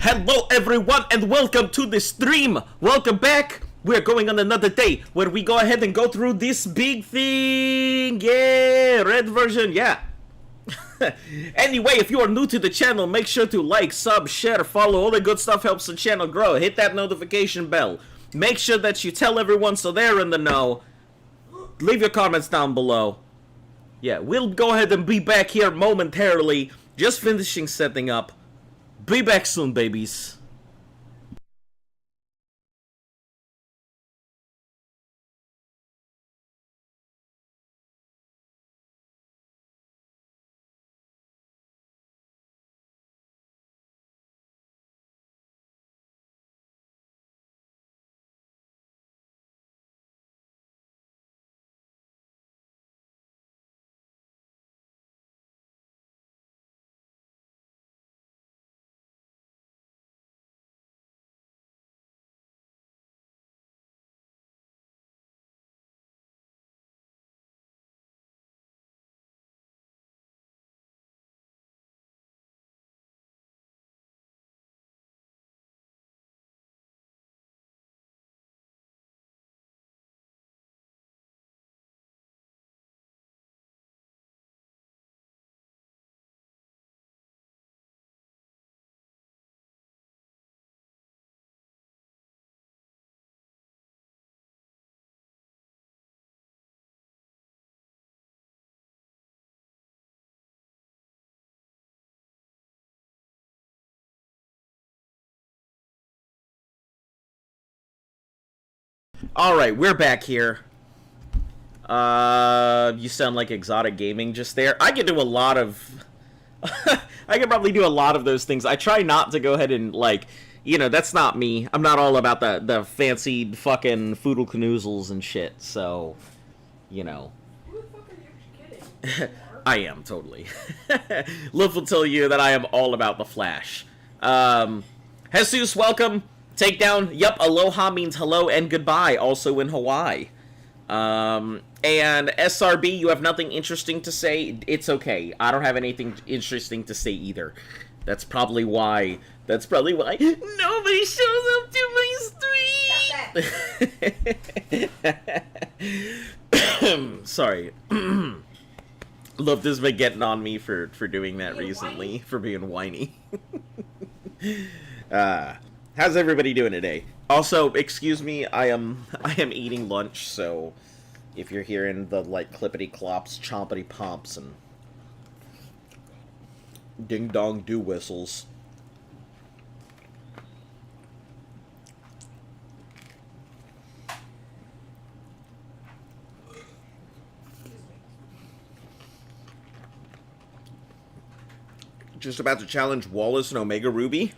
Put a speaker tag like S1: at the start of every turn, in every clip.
S1: Hello everyone and welcome to the stream. Welcome back. We're going on another day where we go ahead and go through this big thing. Yeah, red version, yeah. Anyway, if you are new to the channel, make sure to like, sub, share, follow. All the good stuff helps the channel grow. Hit that notification bell. Make sure that you tell everyone so they're in the know. Leave your comments down below. Yeah, we'll go ahead and be back here momentarily. Just finishing setting up. Be back soon, babies. Alright, we're back here. You sound like exotic gaming just there. I could do a lot of... I could probably do a lot of those things. I try not to go ahead and, like... You know, that's not me. I'm not all about the fancy fucking foodle canoozles and shit, so... You know.
S2: Who the fuck are you kidding?
S1: I am, totally. Liv will tell you that I am all about the Flash. Jesus, welcome. Takedown, yup, aloha means hello and goodbye, also in Hawaii. And SRB, you have nothing interesting to say? It's okay. I don't have anything interesting to say either. That's probably why nobody shows up to my stream! Sorry. Love this been getting on me for doing that recently, whiny? For being whiny. How's everybody doing today? Also, excuse me, I am eating lunch, so if you're hearing the like clippity clops, chompity pomps, and ding dong do whistles. Just about to challenge Wallace and Omega Ruby.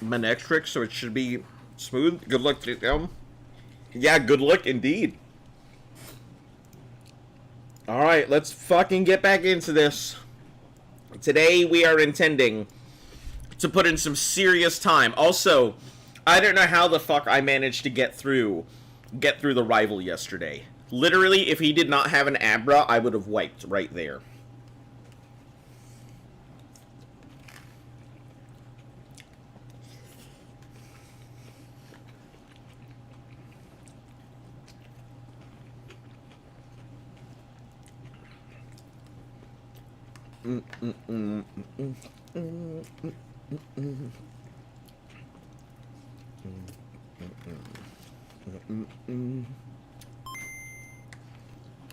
S1: My next trick, so it should be smooth. Good luck to them. Yeah, good luck indeed. Alright, let's fucking get back into this. Today we are intending to put in some serious time. Also, I don't know how the fuck I managed to get through the rival yesterday. Literally, if he did not have an Abra, I would have wiped right there.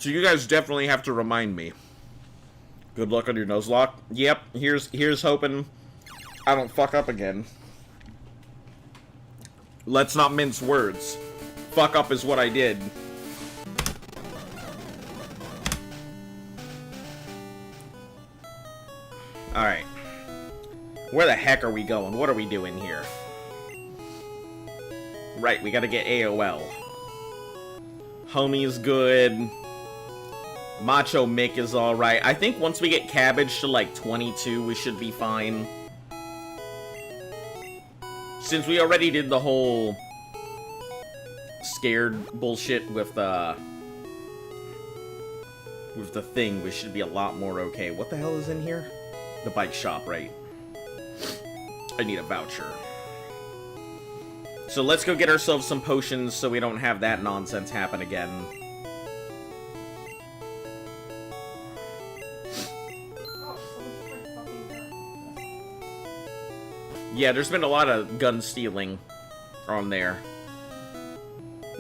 S1: So you guys definitely have to remind me. Good luck on your Nuzlocke. Yep, here's hoping I don't fuck up again. Let's not mince words. Fuck up is what I did. Alright. Where the heck are we going? What are we doing here? Right, we gotta get AOL. Homie's good. Macho Mick is alright. I think once we get Cabbage to like 22, we should be fine. Since we already did the whole scared bullshit with with the thing, we should be a lot more okay. What the hell is in here? The bike shop, right? I need a voucher. So let's go get ourselves some potions so we don't have that nonsense happen again. Yeah, there's been a lot of gun stealing on there.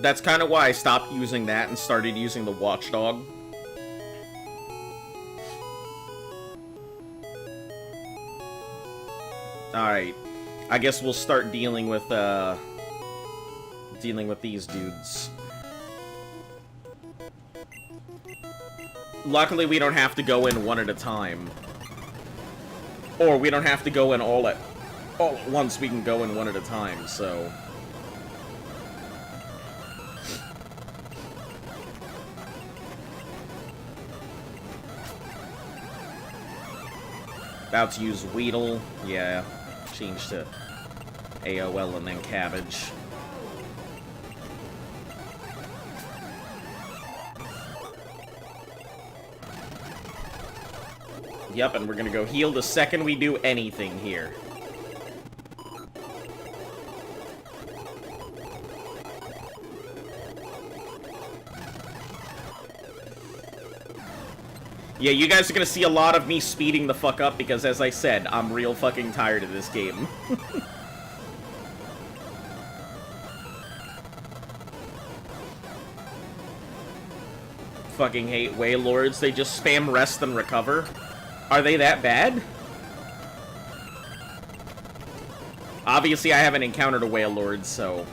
S1: That's kind of why I stopped using that and started using the watchdog. Alright. I guess we'll start dealing with these dudes. Luckily, we don't have to go in one at a time. Or we don't have to go in all at once. We can go in one at a time, so... About to use Weedle. Yeah. Change to AOL and then Cabbage. Yep, and we're gonna go heal the second we do anything here. Yeah, you guys are gonna see a lot of me speeding the fuck up because, as I said, I'm real fucking tired of this game. Fucking hate Wailords. They just spam rest and recover. Are they that bad? Obviously, I haven't encountered a Wailord, so...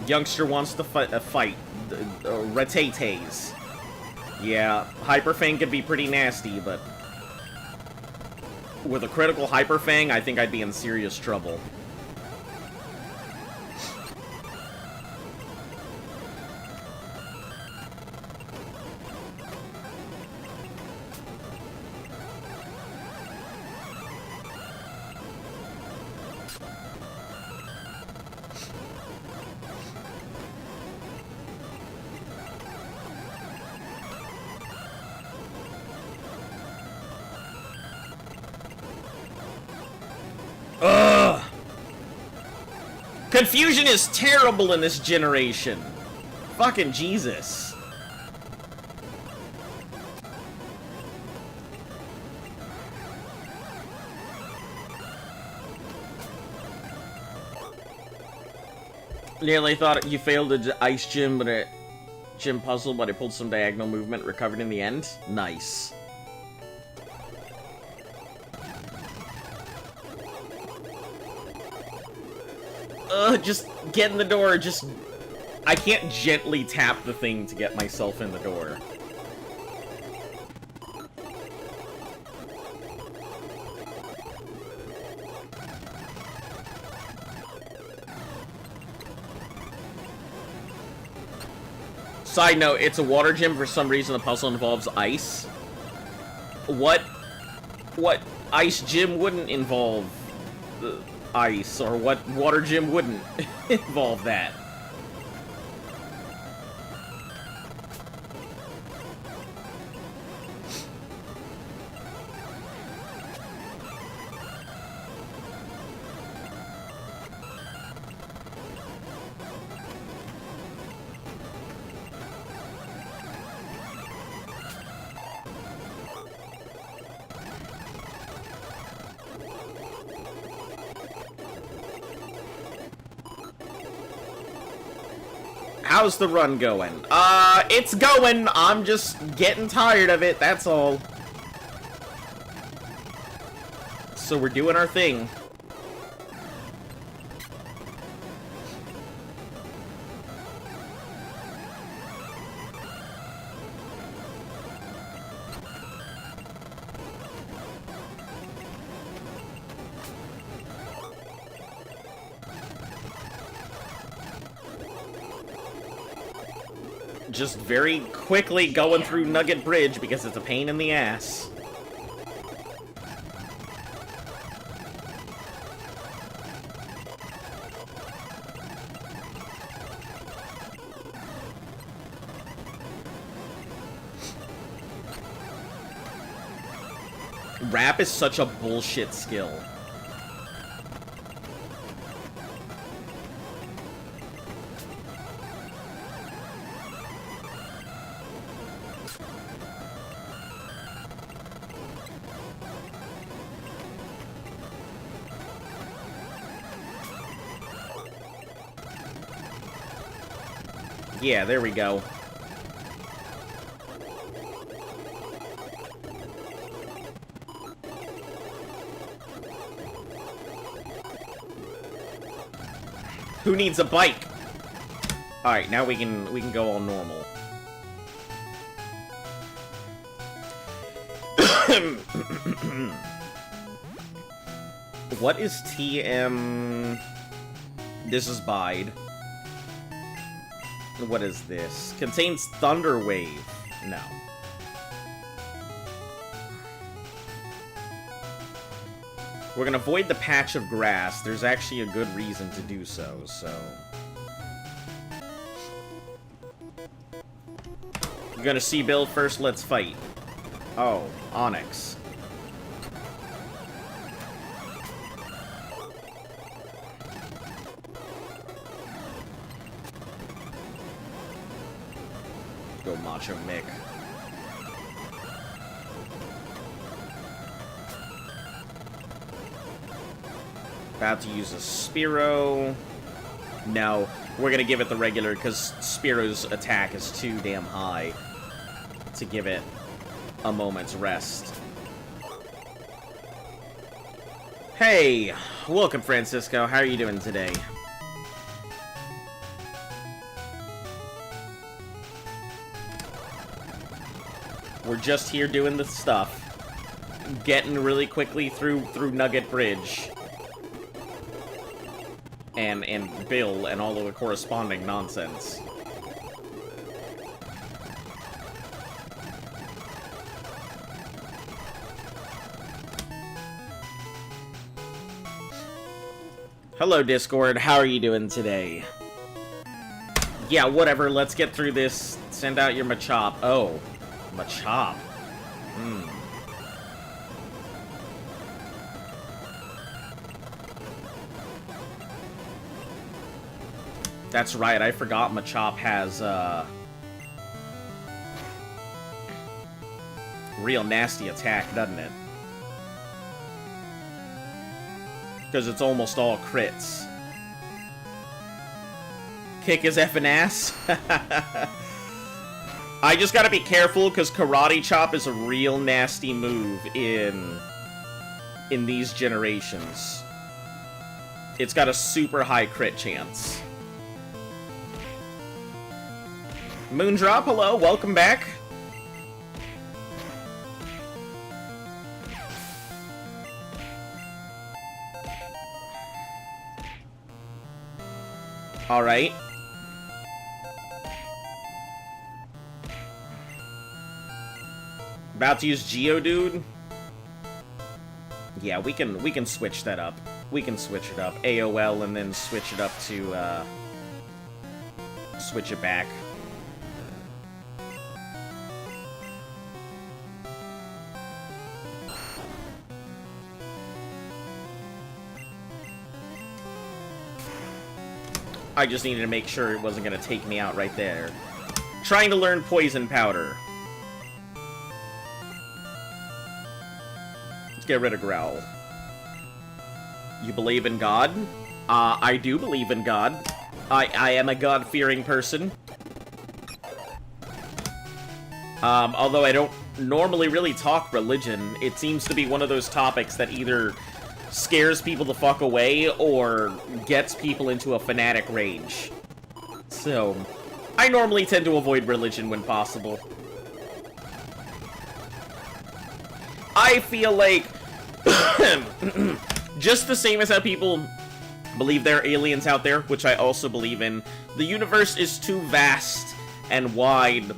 S1: Youngster wants to fight. Ratates. Yeah, Hyper Fang could be pretty nasty, but... with a critical Hyper Fang, I think I'd be in serious trouble. Ugh! Confusion is terrible in this generation. Fucking Jesus. Nearly thought you failed the ice gym, gym puzzle, but I pulled some diagonal movement, recovered in the end. Nice. Just get in the door, just... I can't gently tap the thing to get myself in the door. Side note, it's a water gym. For some reason, the puzzle involves ice. What ice gym wouldn't involve ice, or what water gym wouldn't involve that? How's the run going? It's going. I'm just getting tired of it, that's all. So we're doing our thing. Just very quickly going through Nugget Bridge because it's a pain in the ass. Rap is such a bullshit skill. Yeah, there we go. Who needs a bike? All right, now we can go all normal. What is TM? This is Bide. What is this? Contains Thunder Wave. No. We're gonna avoid the patch of grass. There's actually a good reason to do so, so... You're gonna see build first, let's fight. Oh, Onyx. Go Macho Mick. About to use a Spearow. No, we're gonna give it the regular because Spearow's attack is too damn high to give it a moment's rest. Hey, welcome Francisco. How are you doing today? We're just here doing the stuff. Getting really quickly through Nugget Bridge. And Bill and all of the corresponding nonsense. Hello, Discord. How are you doing today? Yeah, whatever. Let's get through this. Send out your Machop. Oh, Machop. That's right, I forgot Machop has, real nasty attack, doesn't it? Because it's almost all crits. Kick his effing ass. I just gotta be careful, because Karate Chop is a real nasty move in these generations. It's got a super high crit chance. Moondrop, hello, welcome back. Alright. About to use Geodude? Yeah, we can switch that up. We can switch it up. AOL and then switch it up to, switch it back. I just needed to make sure it wasn't going to take me out right there. Trying to learn Poison Powder. Let's get rid of Growl. You believe in God? I do believe in God. I am a God-fearing person. Although I don't normally really talk religion, it seems to be one of those topics that either scares people the fuck away or gets people into a fanatic rage. So, I normally tend to avoid religion when possible. I feel like, just the same as how people believe there are aliens out there, which I also believe in, the universe is too vast and wide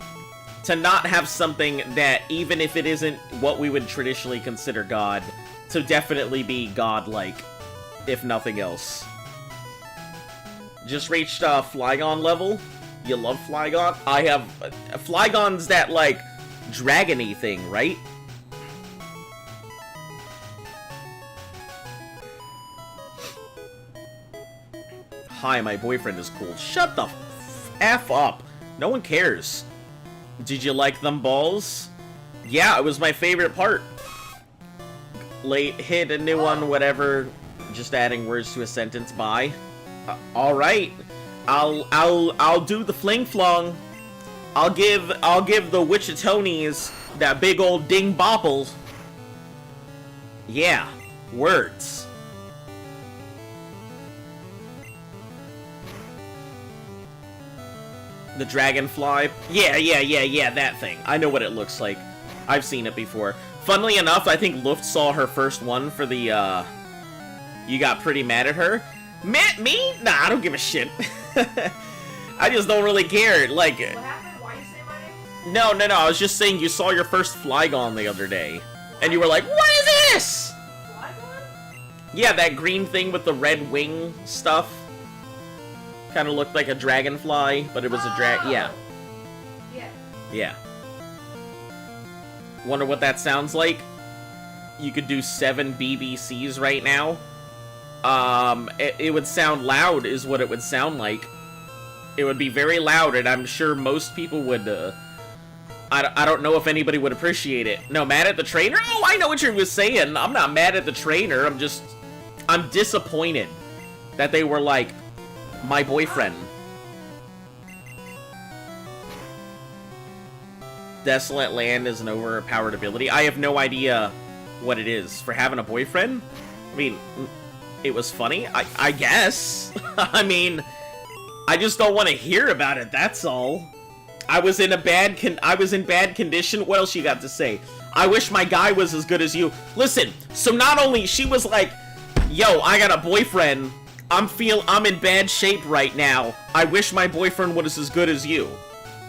S1: to not have something that, even if it isn't what we would traditionally consider God, to definitely be godlike, if nothing else. Just reached Flygon level. You love Flygon? I have... Flygon's that, like, dragon-y thing, right? Hi, my boyfriend is cool. Shut the F up. No one cares. Did you like them balls? Yeah, it was my favorite part. Late, hit a new one, whatever. Just adding words to a sentence. Bye. All right. I'll do the fling flong. I'll give the Wichitonis that big old ding bopple. Yeah, words. The dragonfly? Yeah, that thing. I know what it looks like. I've seen it before. Funnily enough, I think Luft saw her first one for the, you got pretty mad at her. Me? Nah, I don't give a shit. I just don't really care. Like,
S2: What happened? Why you say my name?
S1: No, I was just saying you saw your first Flygon the other day. And you were like, what is this?
S2: Flygon?
S1: Yeah, that green thing with the red wing stuff. Kind of looked like a dragonfly, but it was a yeah. Yeah. Wonder what that sounds like? You could do 7 BBCs right now. It would sound loud is what it would sound like. It would be very loud, and I'm sure most people would, I don't know if anybody would appreciate it. No, mad at the trainer? Oh, I know what you were saying. I'm not mad at the trainer. I'm disappointed that they were like, my boyfriend. Desolate Land is an overpowered ability. I have no idea what it is. For having a boyfriend? I mean, it was funny, I guess. I mean, I just don't want to hear about it, that's all. I was in bad condition. What else you got to say? I wish my guy was as good as you. Listen, so not only she was like, yo, I got a boyfriend. I'm in bad shape right now. I wish my boyfriend was as good as you.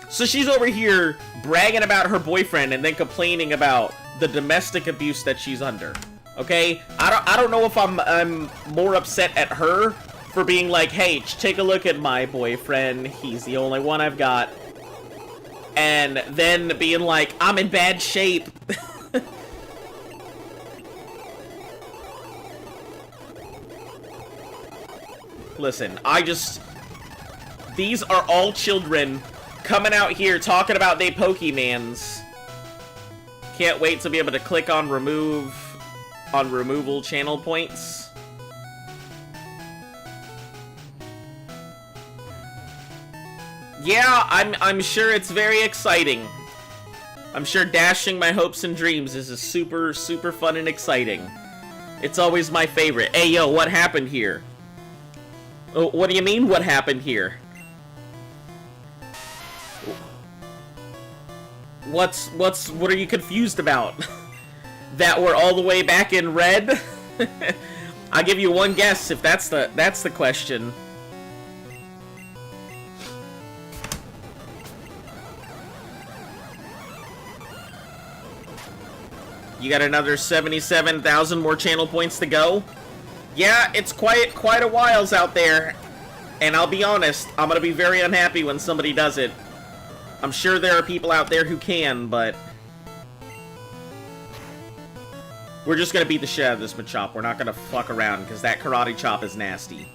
S1: So she's over here bragging about her boyfriend and then complaining about the domestic abuse that she's under. Okay? I don't know if I'm more upset at her for being like, hey, take a look at my boyfriend. He's the only one I've got. And then being like, I'm in bad shape. Listen, these are all children coming out here talking about they Pokemans. Can't wait to be able to click on removal channel points. Yeah, I'm sure it's very exciting. I'm sure dashing my hopes and dreams is super fun and exciting. It's always my favorite. Hey, yo, what happened here? Oh, what do you mean, what happened here? What are you confused about? That we're all the way back in red? I'll give you one guess if that's the question. You got another 77,000 more channel points to go? Yeah, it's quite a whiles out there. And I'll be honest, I'm gonna be very unhappy when somebody does it. I'm sure there are people out there who can, but we're just gonna beat the shit out of this Machop. We're not gonna fuck around, because that Karate Chop is nasty.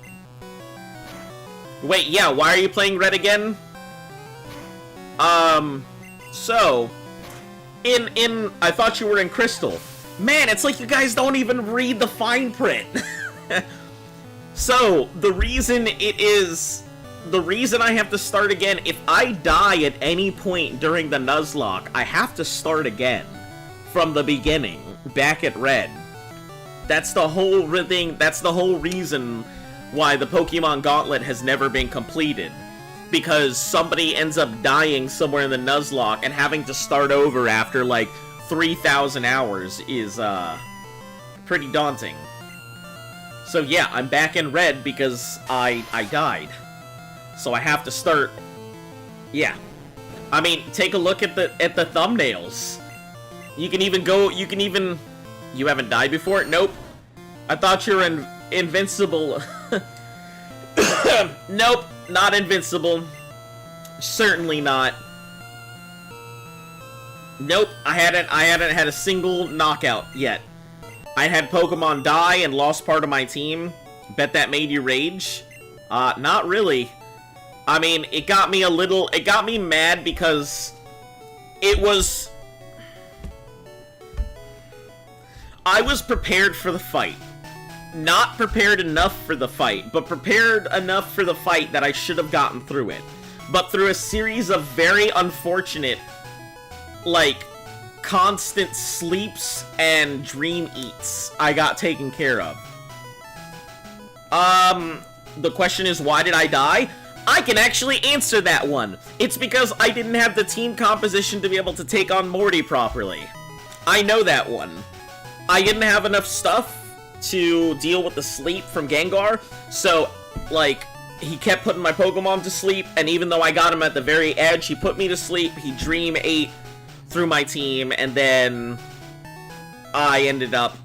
S1: Wait, yeah, why are you playing red again? So, I thought you were in Crystal. Man, it's like you guys don't even read the fine print. So, the reason I have to start again, if I die at any point during the Nuzlocke, I have to start again. From the beginning, back at red. That's the whole thing, that's the whole reason why the Pokemon Gauntlet has never been completed. Because somebody ends up dying somewhere in the Nuzlocke and having to start over after, like, 3,000 hours is, pretty daunting. So yeah, I'm back in red because I died. So I have to start... Yeah. I mean, take a look at the thumbnails. You can even go. You haven't died before? Nope. I thought you were invincible. Nope, not invincible. Certainly not. Nope, I hadn't had a single knockout yet. I had Pokemon die and lost part of my team. Bet that made you rage? Not really. I mean, it got me mad because I was prepared for the fight. Not prepared enough for the fight, but prepared enough for the fight that I should have gotten through it. But through a series of very unfortunate, like, constant sleeps and dream eats, I got taken care of. The question is, why did I die? I can actually answer that one. It's because I didn't have the team composition to be able to take on Morty properly. I know that one. I didn't have enough stuff to deal with the sleep from Gengar, so, like, he kept putting my Pokemon to sleep, and even though I got him at the very edge, he put me to sleep, he Dream ate through my team, and then I ended up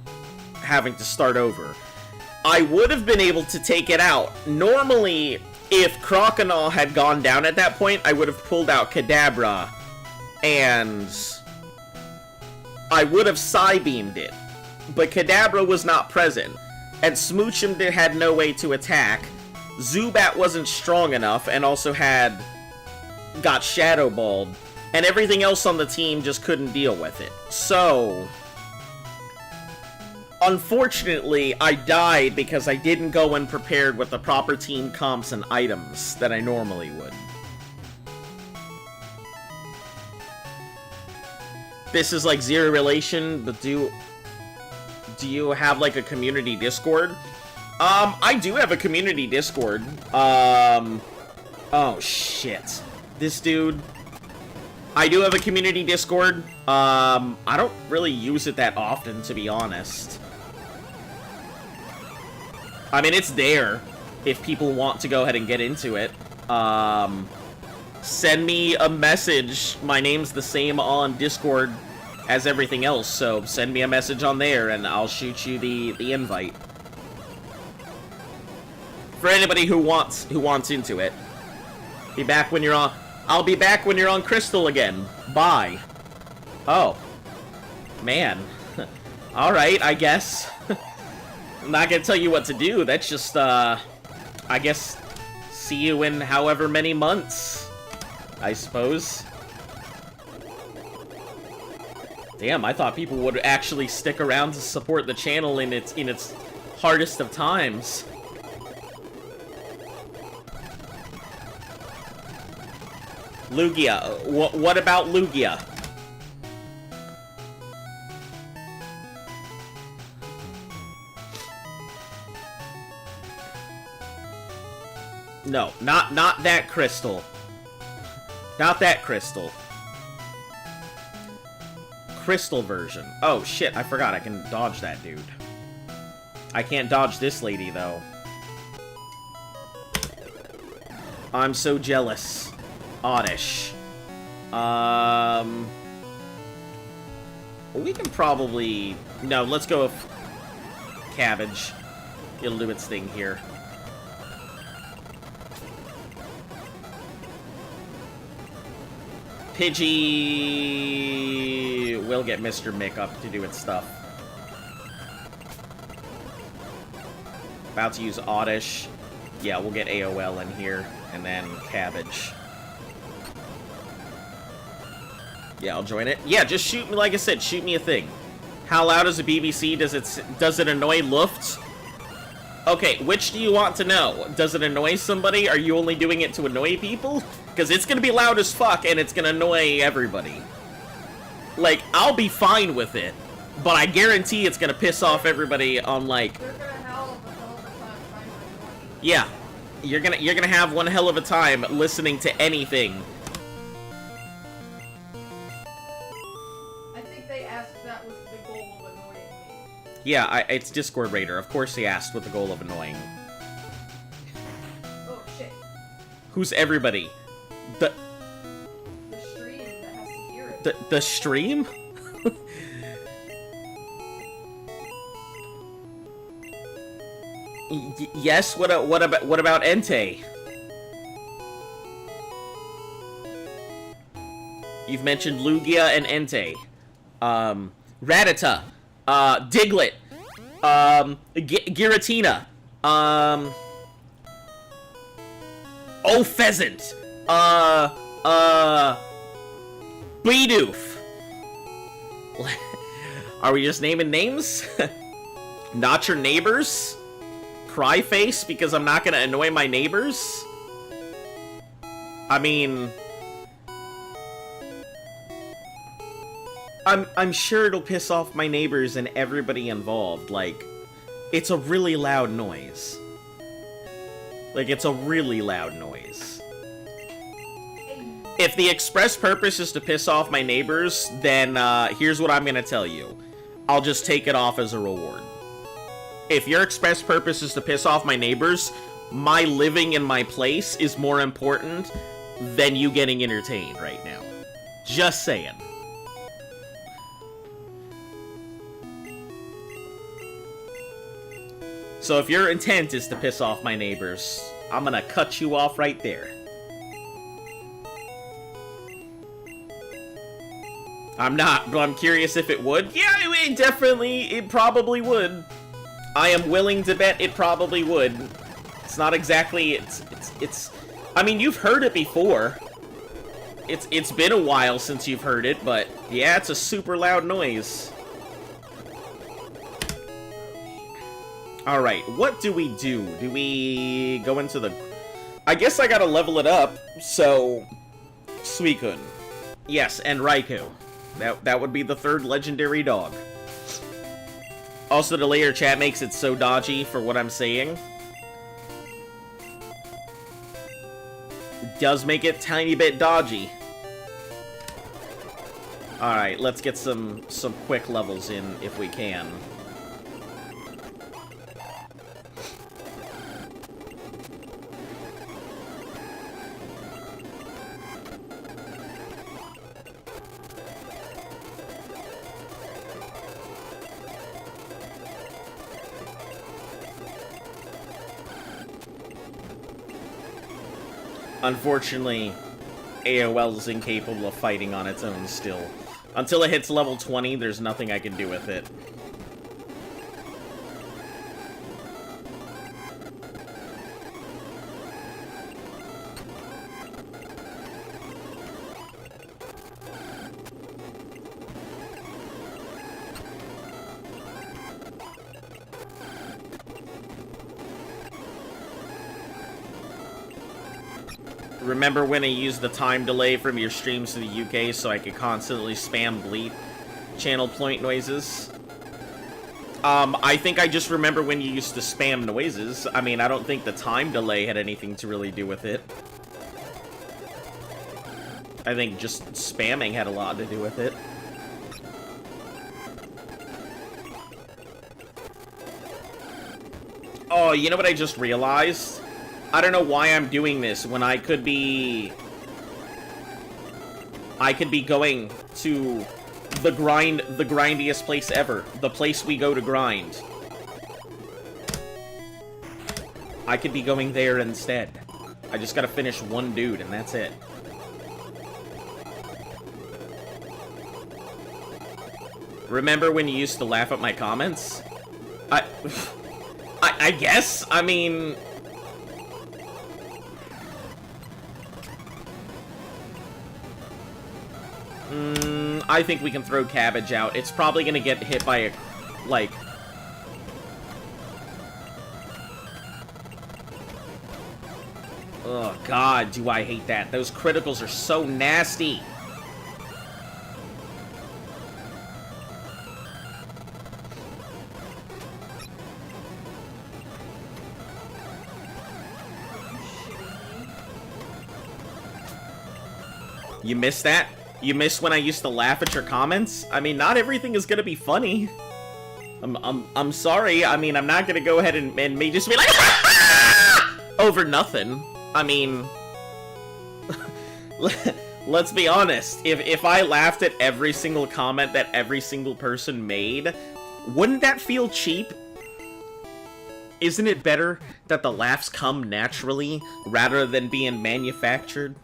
S1: having to start over. I would have been able to take it out. Normally, if Croconaw had gone down at that point, I would have pulled out Kadabra, and I would have Psybeamed it. But Kadabra was not present, and Smoochum had no way to attack. Zubat wasn't strong enough, and also got Shadow Balled, and everything else on the team just couldn't deal with it. So, unfortunately, I died because I didn't go in prepared with the proper team comps and items that I normally would. This is like zero relation, but do you have like a community Discord? I do have a community Discord. Oh shit. This dude. I do have a community Discord. I don't really use it that often, to be honest. I mean, it's there if people want to go ahead and get into it. Send me a message. My name's the same on Discord as everything else, so send me a message on there and I'll shoot you the invite. For anybody who wants into it. Be back when you're on. I'll be back when you're on Crystal again. Bye. Oh. Man. Alright, I guess. I'm not gonna tell you what to do. That's just, I guess, see you in however many months, I suppose. Damn, I thought people would actually stick around to support the channel in its hardest of times. Lugia. What about Lugia? No, not that crystal. Not that crystal. Crystal version. Oh shit, I forgot I can dodge that dude. I can't dodge this lady though. I'm so jealous. Oddish. We can probably... No, let's go with Cabbage. It'll do its thing here. Pidgey will get Mr. Mick up to do its stuff. About to use Oddish. Yeah, we'll get AOL in here, and then Cabbage. Yeah, I'll join it. Yeah, just shoot me, like I said, shoot me a thing. How loud is a BBC? Does it annoy Luft? Okay, which do you want to know? Does it annoy somebody? Are you only doing it to annoy people? Because it's gonna be loud as fuck, and it's gonna annoy everybody. Like, I'll be fine with it, but I guarantee it's gonna piss off everybody on, like...
S2: They're gonna have a hell of a time trying to annoy you.
S1: Yeah. You're gonna have one hell of a time listening to anything.
S2: I think they asked if that was the goal of annoying me.
S1: Yeah, it's Discord Raider. Of course he asked with the goal of annoying.
S2: Oh shit.
S1: Who's everybody? The The stream? Yes, what about Entei? You've mentioned Lugia and Entei. Rattata. Diglett. Giratina. Oh, Pheasant. Bidoof. Are we just naming names? Not your neighbors? Cryface, because I'm not gonna annoy my neighbors? I mean... I'm sure it'll piss off my neighbors and everybody involved. Like, it's a really loud noise. Like, it's a really loud noise. If the express purpose is to piss off my neighbors, then here's what I'm gonna tell you. I'll just take it off as a reward. If your express purpose is to piss off my neighbors, my living in my place is more important than you getting entertained right now. Just saying. So if your intent is to piss off my neighbors, I'm gonna cut you off right there. I'm not, but I'm curious if it would. Yeah, it probably would. I am willing to bet it probably would. It's not exactly, I mean, you've heard it before. It's been a while since you've heard it, but yeah, it's a super loud noise. Alright, what do we do? Do we go into the... I guess I gotta level it up, so... Suicune. Yes, and Raikou. That would be the third legendary dog. Also, the layer chat makes it so dodgy for what I'm saying. It does make it a tiny bit dodgy. Alright, let's get some quick levels in if we can. Unfortunately, AOL is incapable of fighting on its own still. Until it hits level 20, there's nothing I can do with it. Remember when I used the time delay from your streams to the UK so I could constantly spam bleep channel point noises? I think I just remember when you used to spam noises. I mean, I don't think the time delay had anything to really do with it. I think just spamming had a lot to do with it. Oh, you know what I just realized? I don't know why I'm doing this when I could be going to the grindiest place ever. The place we go to grind. I could be going there instead. I just gotta finish one dude and that's it. Remember when you used to laugh at my comments? I guess, I mean... I think we can throw Cabbage out. It's probably gonna get hit by a, like... Oh, God, do I hate that. Those criticals are so nasty. You missed that? You missed when I used to laugh at your comments? I mean, not everything is gonna be funny. I'm sorry. I mean, I'm not gonna go ahead and me just be like over nothing. I mean, let's be honest. If I laughed at every single comment that every single person made, wouldn't that feel cheap? Isn't it better that the laughs come naturally rather than being manufactured?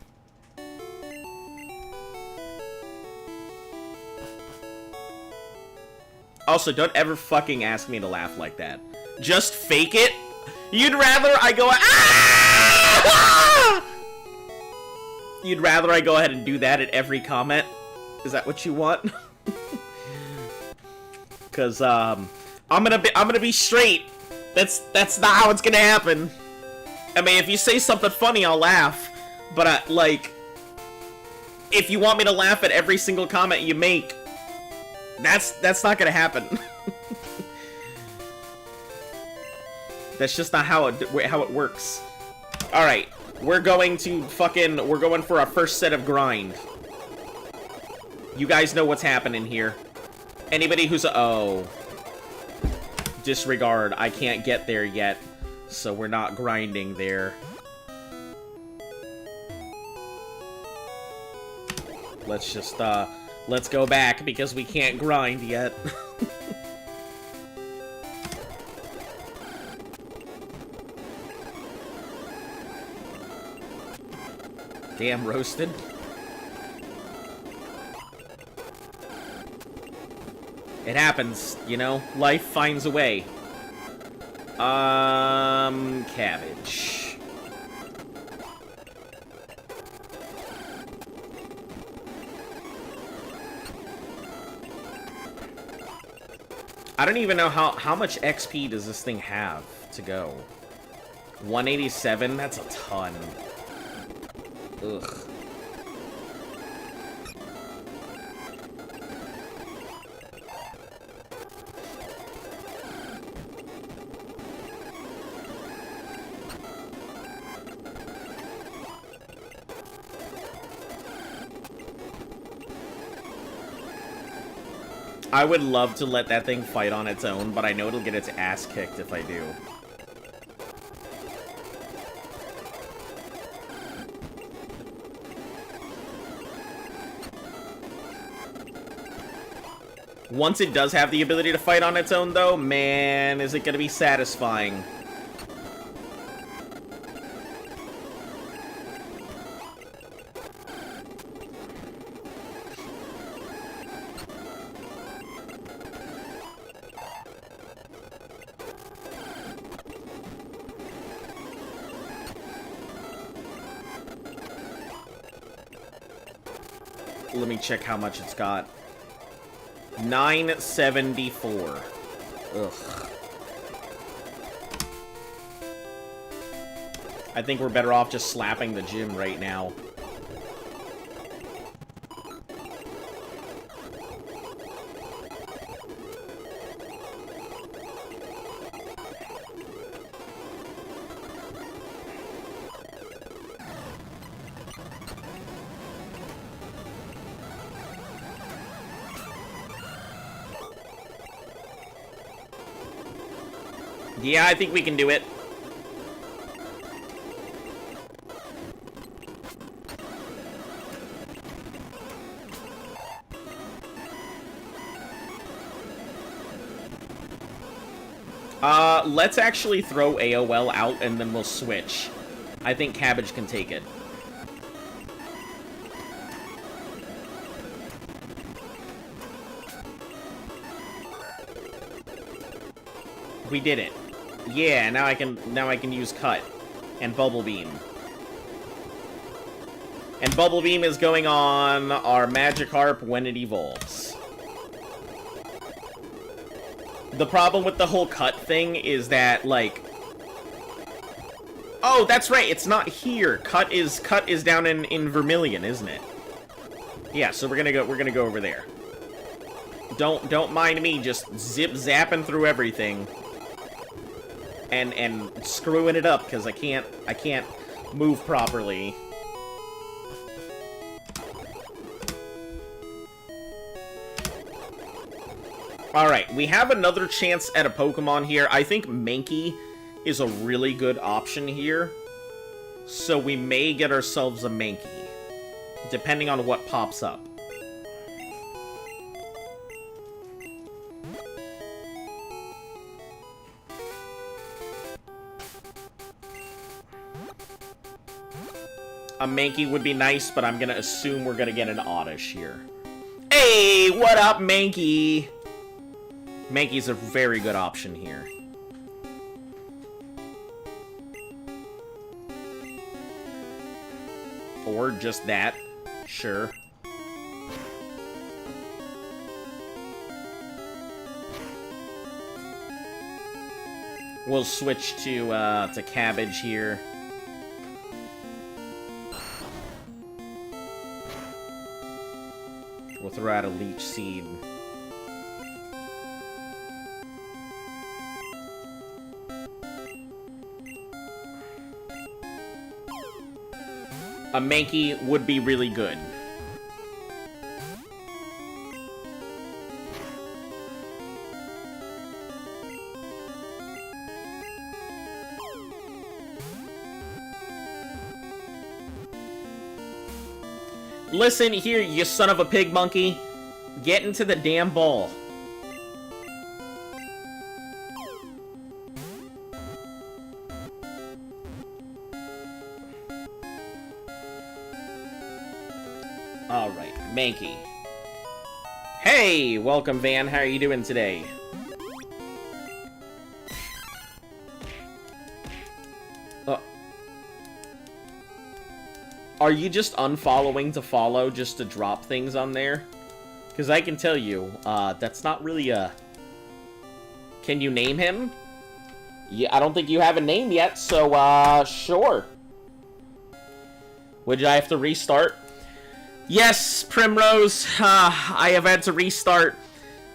S1: Also, don't ever fucking ask me to laugh like that. Just fake it. You'd rather I go, ah! You'd rather I go ahead and do that at every comment? Is that what you want? Cause I'm gonna be straight. That's not how it's gonna happen. I mean, if you say something funny, I'll laugh. But like, if you want me to laugh at every single comment you make, that's not gonna happen. That's just not how it works. All right, we're going for our first set of grind. You guys know what's happening here. Anybody who's disregard. I can't get there yet, so we're not grinding there. Let's just let's go back because we can't grind yet. Damn roasted. It happens, you know? Life finds a way. Cabbage. I don't even know how much XP does this thing have to go. 187? That's a ton. Ugh. I would love to let that thing fight on its own, but I know it'll get its ass kicked if I do. Once it does have the ability to fight on its own, though, man, is it gonna be satisfying. Let me check how much it's got. 974. Ugh. I think we're better off just slapping the gym right now. Yeah, I think we can do it. Let's actually throw AOL out and then we'll switch. I think Cabbage can take it. We did it. Yeah, now I can use Cut and Bubble Beam. And Bubble Beam is going on our Magikarp when it evolves. The problem with the whole Cut thing is that, like... Oh, that's right, it's not here. Cut is down in Vermilion, isn't it? Yeah, so we're gonna go over there. Don't mind me just zip-zapping through everything. And screwing it up, because I can't move properly. Alright, we have another chance at a Pokemon here. I think Mankey is a really good option here. So we may get ourselves a Mankey. depending on what pops up. A Mankey would be nice, but I'm gonna assume we're gonna get an Oddish here. Hey, what up, Mankey? Mankey's a very good option here. Or just that. Sure. We'll switch to Cabbage here. We'll throw out a Leech Seed. A Mankey would be really good. Listen here, you son of a pig monkey. Get into the damn ball. Alright, Mankey. Hey! Welcome, Van. How are you doing today? Are you just unfollowing to follow just to drop things on there? Because I can tell you, that's not really a... Can you name him? Yeah, I don't think you have a name yet, so, sure. Would I have to restart? Yes, Primrose, I have had to restart.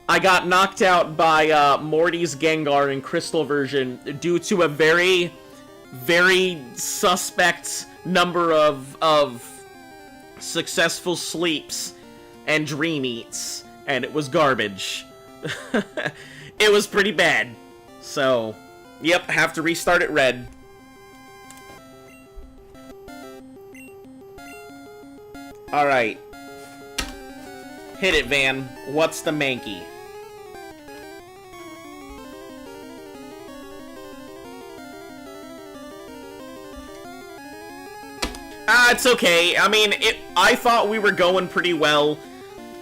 S1: I got knocked out by, Morty's Gengar in Crystal version due to a very, very suspect number of successful sleeps and dream eats, and it was garbage. It was pretty bad. So, yep, have to restart it red. Alright. Hit it, Van. What's the Mankey? It's okay. I mean, I thought we were going pretty well.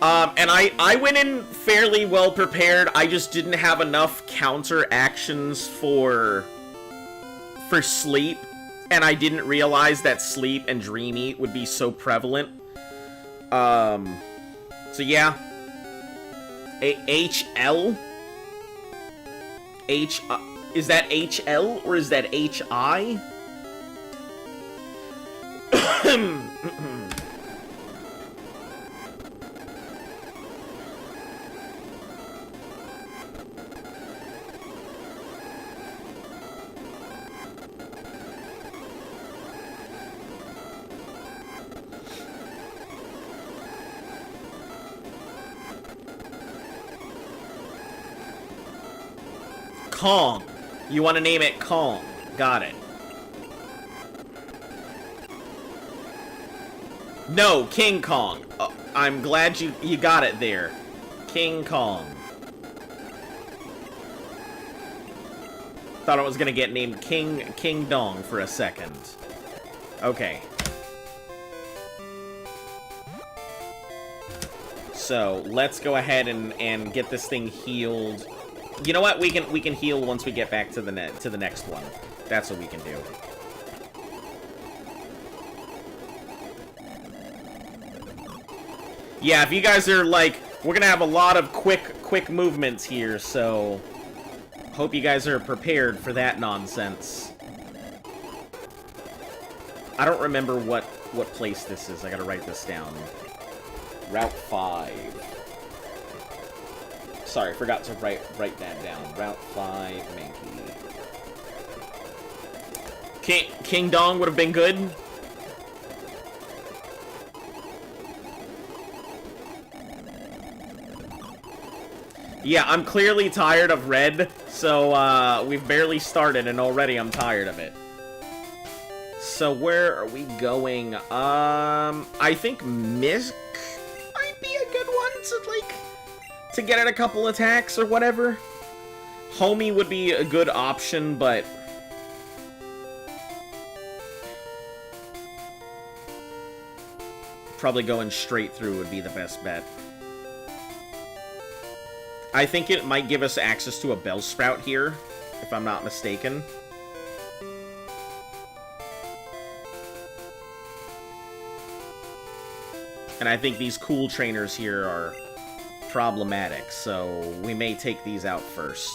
S1: And I went in fairly well prepared. I just didn't have enough counter actions for sleep. And I didn't realize that sleep and dream eat would be so prevalent. So yeah. HL? Is that HL or is that HI? Kong. You want to name it Kong. Got it. No, King Kong. I'm glad you got it there. King Kong. Thought it was gonna get named King Dong for a second. Okay. So, let's go ahead and get this thing healed. You know what? We can heal once we get back to the next one. That's what we can do. Yeah, if you guys are like, we're gonna have a lot of quick movements here, so hope you guys are prepared for that nonsense. I don't remember what place this is. I gotta write this down. Route 5. Sorry, forgot to write that down. Route 5, Mankey. King Dong would have been good. Yeah, I'm clearly tired of red, so we've barely started and already I'm tired of it. So where are we going? I think Misk might be a good one to, like, to get at a couple attacks or whatever. Homie would be a good option, but... probably going straight through would be the best bet. I think it might give us access to a Bellsprout here, if I'm not mistaken. And I think these cool trainers here are problematic, so we may take these out first.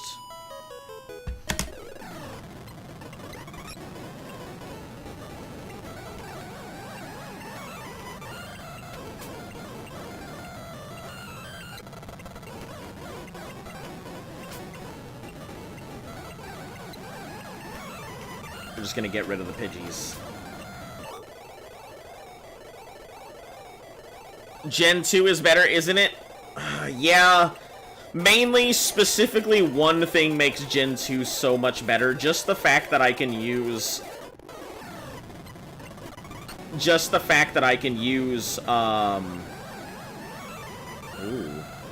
S1: We're just gonna get rid of the Pidgeys. Gen 2 is better, isn't it? Yeah. Mainly, specifically, one thing makes Gen 2 so much better. Just the fact that I can use... Just the fact that I can use, Ooh,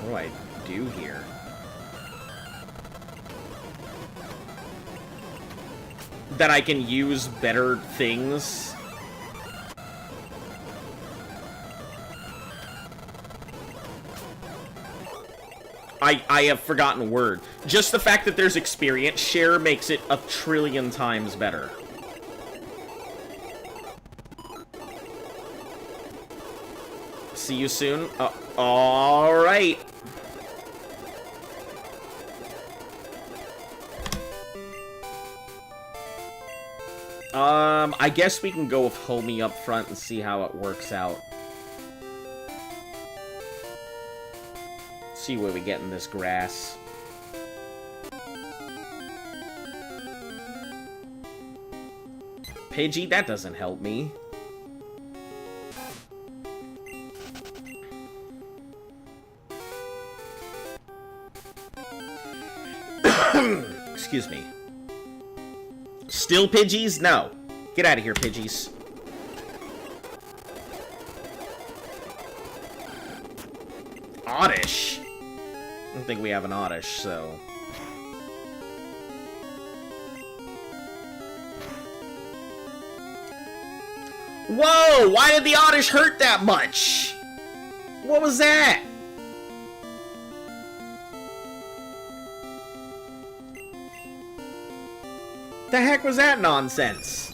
S1: what do I do here? That I can use better things. I have forgotten a word. Just the fact that there's experience share makes it a trillion times better. See you soon. Alright. I guess we can go with Homie up front and see how it works out. See what we get in this grass. Pidgey, that doesn't help me. Excuse me. Still Pidgeys? No. Get out of here, Pidgeys. Oddish? I don't think we have an Oddish, so... Whoa! Why did the Oddish hurt that much? What was that? The heck was that nonsense?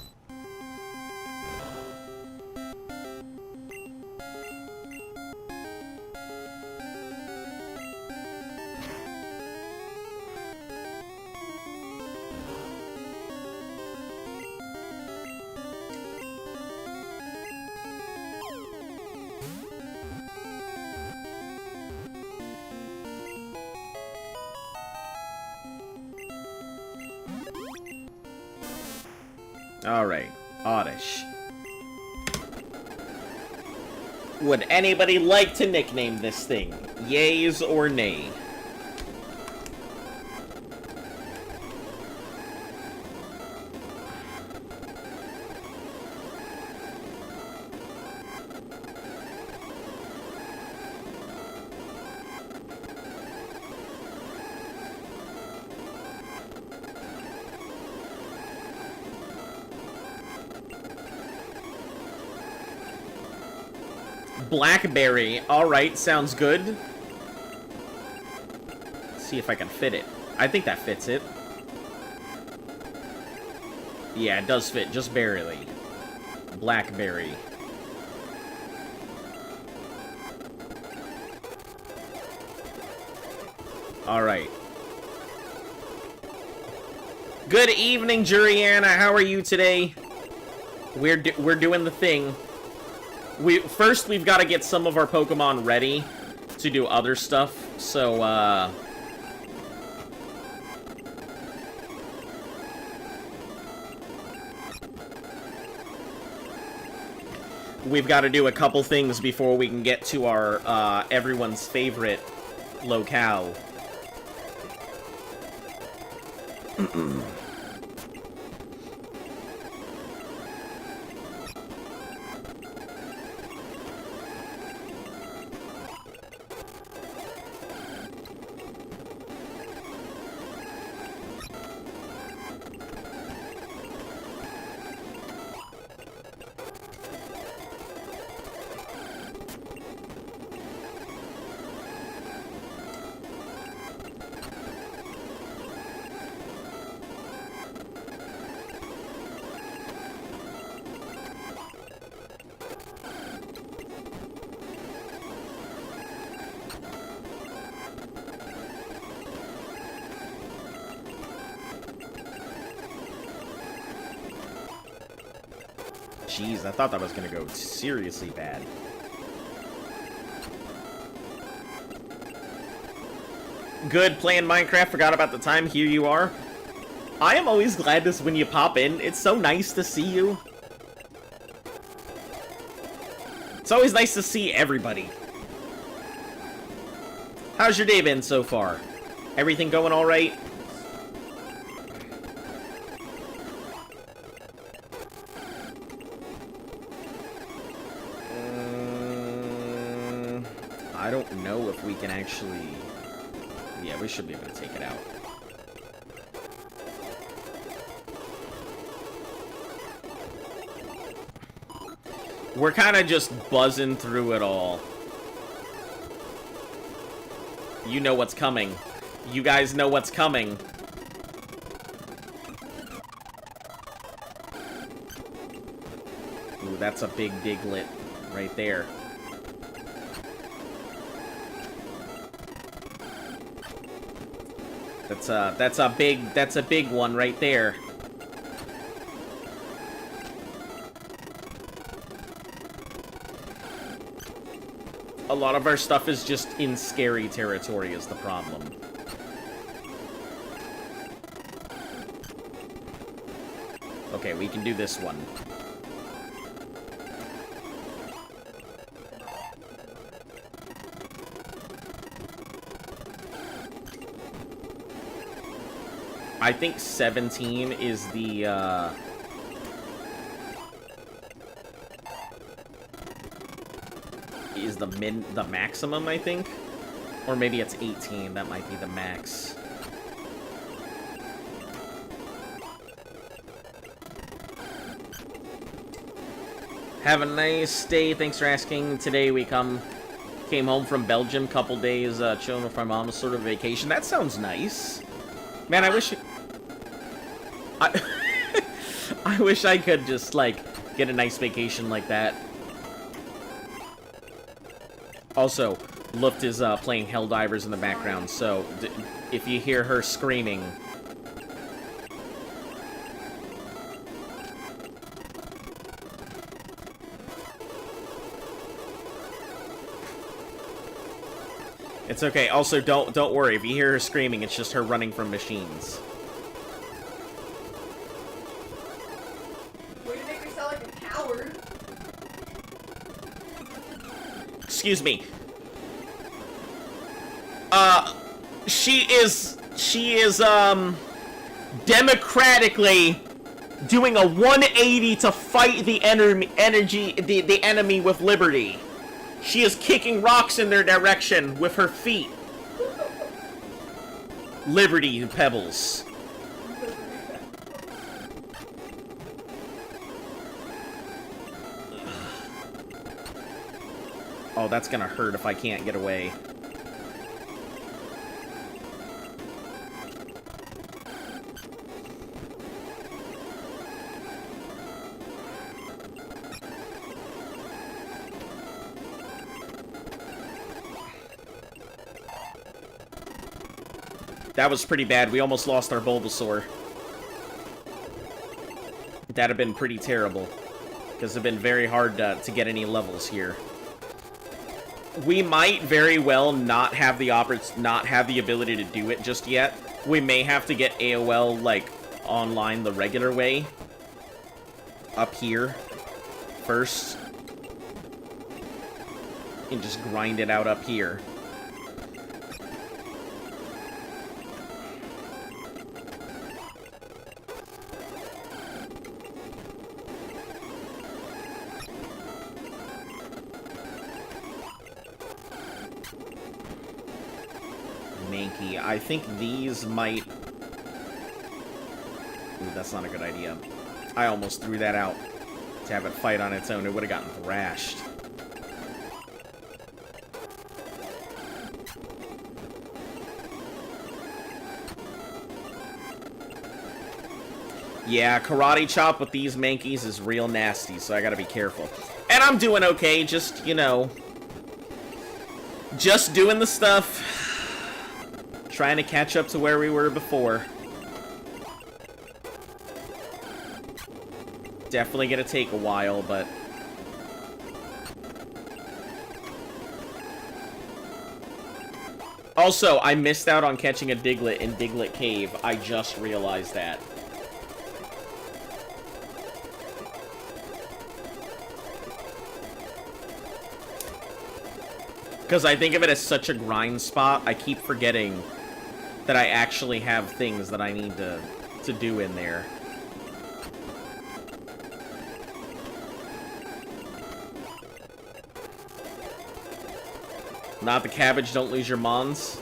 S1: Alright, Oddish. Would anybody like to nickname this thing? Yays or nay? Blackberry. Alright, sounds good. Let's see if I can fit it. I think that fits it. Yeah, it does fit, just barely. Blackberry. Alright. Good evening, Juriana. How are you today? We're doing the thing. First, we've got to get some of our Pokemon ready to do other stuff, so, we've got to do a couple things before we can get to our, everyone's favorite locale. Jeez, I thought that was gonna go seriously bad. Good, playing Minecraft, forgot about the time, here you are. I am always glad this when you pop in, it's so nice to see you. It's always nice to see everybody. How's your day been so far? Everything going alright? I don't know if we can actually... Yeah, we should be able to take it out. We're kind of just buzzing through it all. You know what's coming. You guys know what's coming. Ooh, that's a big diglet right there. That's a big one right there. A lot of our stuff is just in scary territory is the problem. Okay, we can do this one. I think 17 is the, the maximum, I think? Or maybe it's 18, that might be the max. Have a nice day, thanks for asking. Today we came home from Belgium, couple days, chilling with my mom, sort of vacation. That sounds nice. Man, I wish... I wish I could just, like, get a nice vacation like that. Also, Luft is playing Helldivers in the background, so if you hear her screaming... It's okay. Also, don't worry. If you hear her screaming, it's just her running from machines.
S2: Way to make me sound like a coward.
S1: Excuse me. She is democratically doing a 180 to fight the the enemy with liberty. She is kicking rocks in their direction with her feet. Liberty pebbles. Oh, that's gonna hurt if I can't get away. That was pretty bad. We almost lost our Bulbasaur. That'd have been pretty terrible. Because it'd been very hard to get any levels here. We might very well not have the ability to do it just yet. We may have to get AOL, like, online the regular way. Up here. First. And just grind it out up here. I think these might... Ooh, that's not a good idea. I almost threw that out to have it fight on its own. It would have gotten thrashed. Yeah, karate chop with these Mankeys is real nasty, so I gotta be careful. And I'm doing okay, just, you know... just doing the stuff... trying to catch up to where we were before. Definitely gonna take a while, but... Also, I missed out on catching a Diglett in Diglett Cave. I just realized that. Because I think of it as such a grind spot, I keep forgetting that I actually have things that I need to do in there. Not the cabbage, don't lose your mons.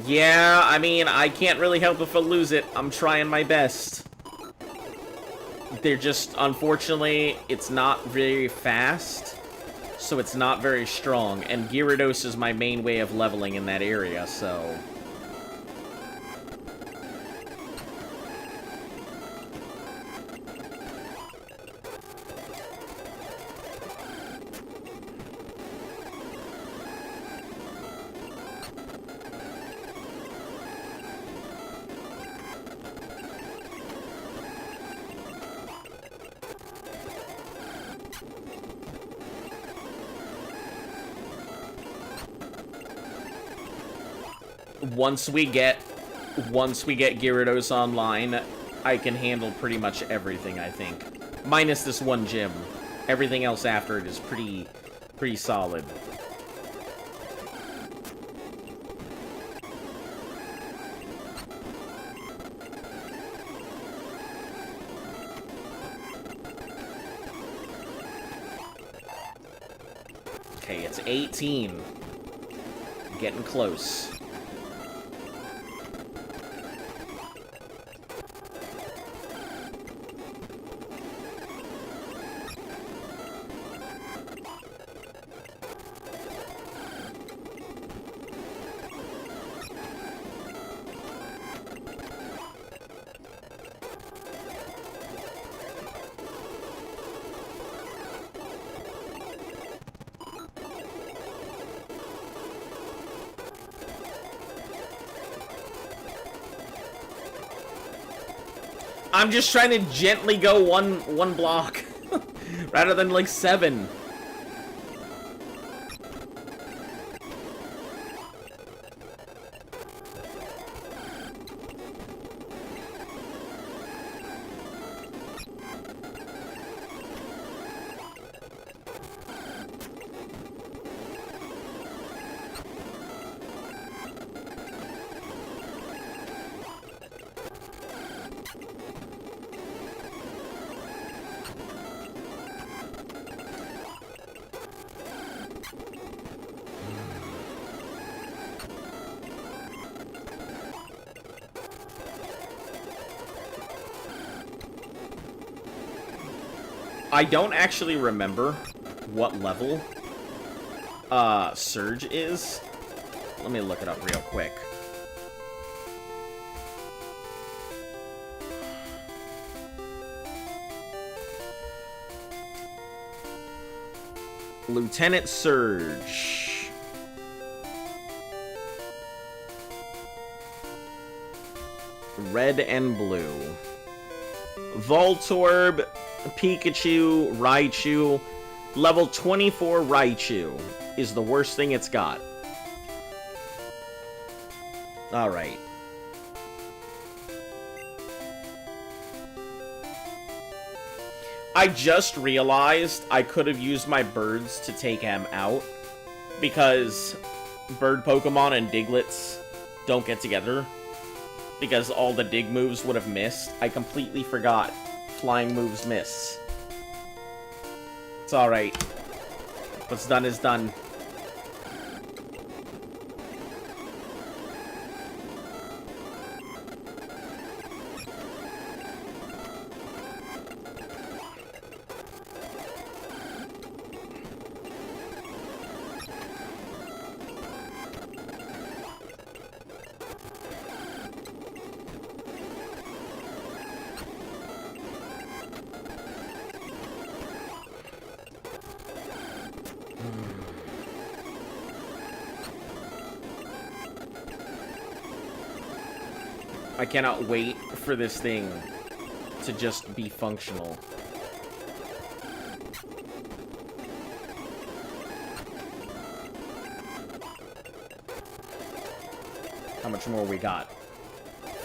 S1: Yeah, I mean, I can't really help if I lose it. I'm trying my best. They're just, unfortunately, it's not very fast, so it's not very strong. And Gyarados is my main way of leveling in that area, so... Once we get Gyarados online, I can handle pretty much everything, I think. Minus this one gym. Everything else after it is pretty solid. Okay, it's 18. Getting close. I'm just trying to gently go one block rather than like 7. I don't actually remember what level Surge is. Let me look it up real quick. Lieutenant Surge. Red and blue. Voltorb, Pikachu, Raichu. Level 24 Raichu is the worst thing it's got. Alright. I just realized I could have used my birds to take him out, because bird Pokemon and Digletts don't get together, because all the dig moves would have missed. I completely forgot flying moves miss. It's alright. What's done is done. I cannot wait for this thing to just be functional. How much more we got?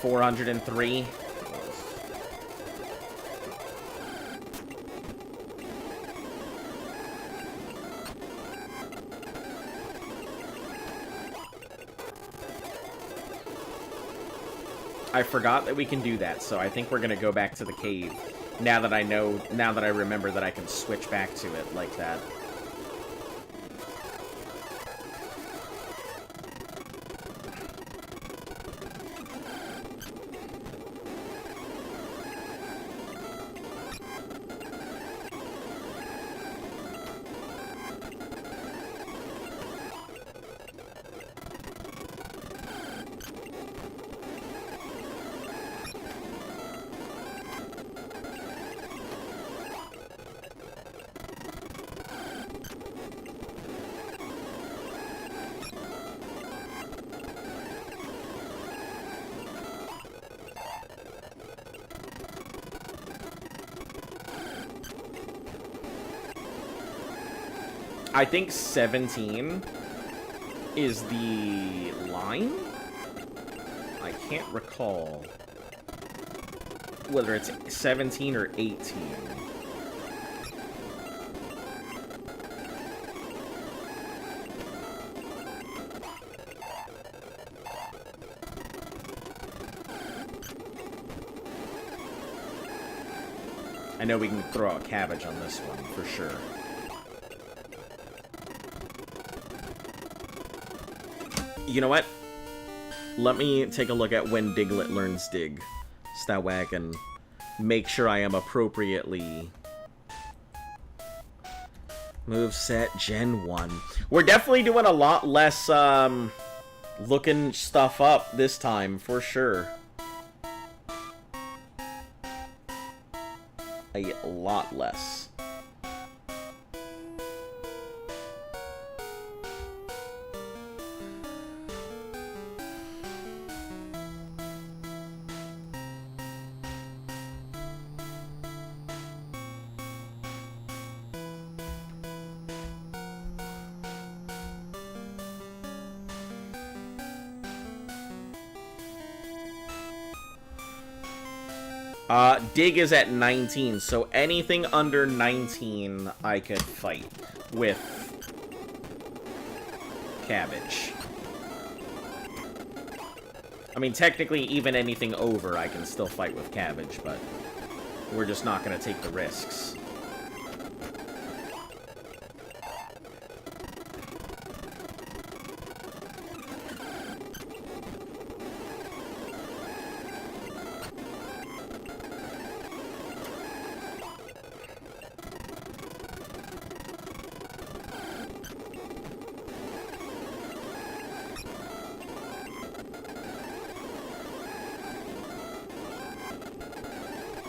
S1: 403. I forgot that we can do that, so I think we're gonna go back to the cave. Now that I remember that I can switch back to it like that. I think 17 is the line? I can't recall whether it's 17 or 18. I know we can throw a cabbage on this one, for sure. You know what? Let me take a look at when Diglett learns Dig. So that way I can make sure I am appropriately... Moveset Gen 1. We're definitely doing a lot less, looking stuff up this time, for sure. A lot less. Dig is at 19, so anything under 19 I could fight with cabbage. I mean, technically, even anything over I can still fight with cabbage, but we're just not going to take the risks.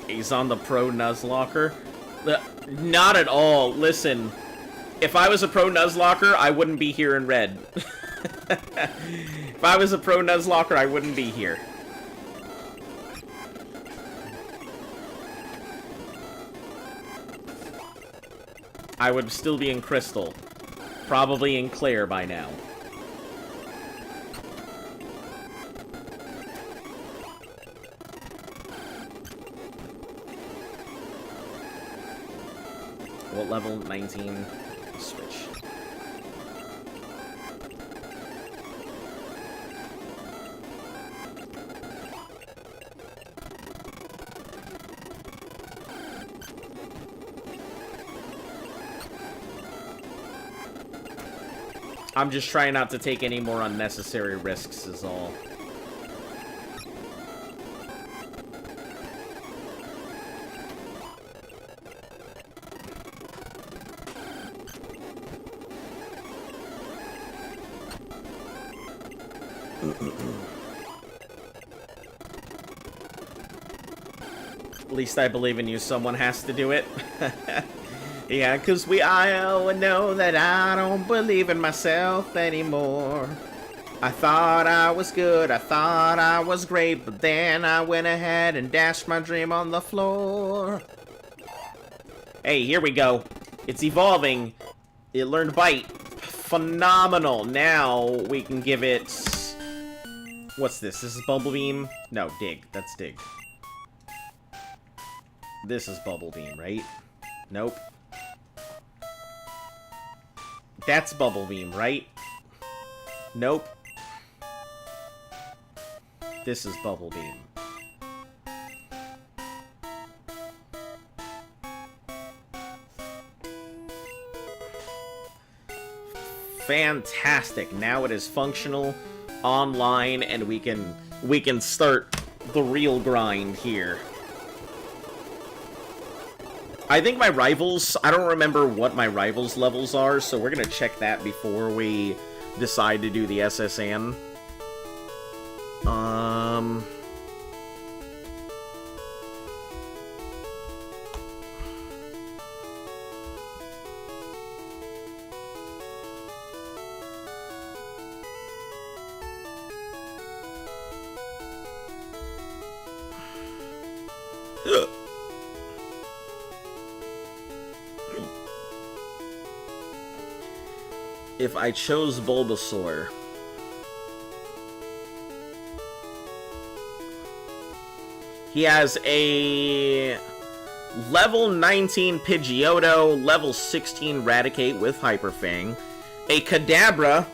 S1: He's on the pro Nuzlocker. Not at all. Listen, if I was a pro Nuzlocker, I wouldn't be here in red. If I was a pro Nuzlocker, I wouldn't be here. I would still be in Crystal. Probably in Claire by now. What level? 19. Switch. I'm just trying not to take any more unnecessary risks is all. At least I believe in you. Someone has to do it. Yeah, because we all know that I don't believe in myself anymore. I thought I was good, I thought I was great, but then I went ahead and dashed my dream on the floor. Hey, here we go. It's evolving. It learned Bite. Phenomenal. Now we can give it What's this? This is Bubble Beam? No, Dig. That's Dig. This is Bubble Beam, right? Nope. That's Bubble Beam, right? Nope. This is Bubble Beam. Fantastic. Now it is functional, online, and we can start the real grind here. I think my rivals, I don't remember what my rivals levels are, so we're gonna check that before we decide to do the SSN. If I chose Bulbasaur, he has a level 19 Pidgeotto, level 16 Raticate with Hyper Fang, a Kadabra,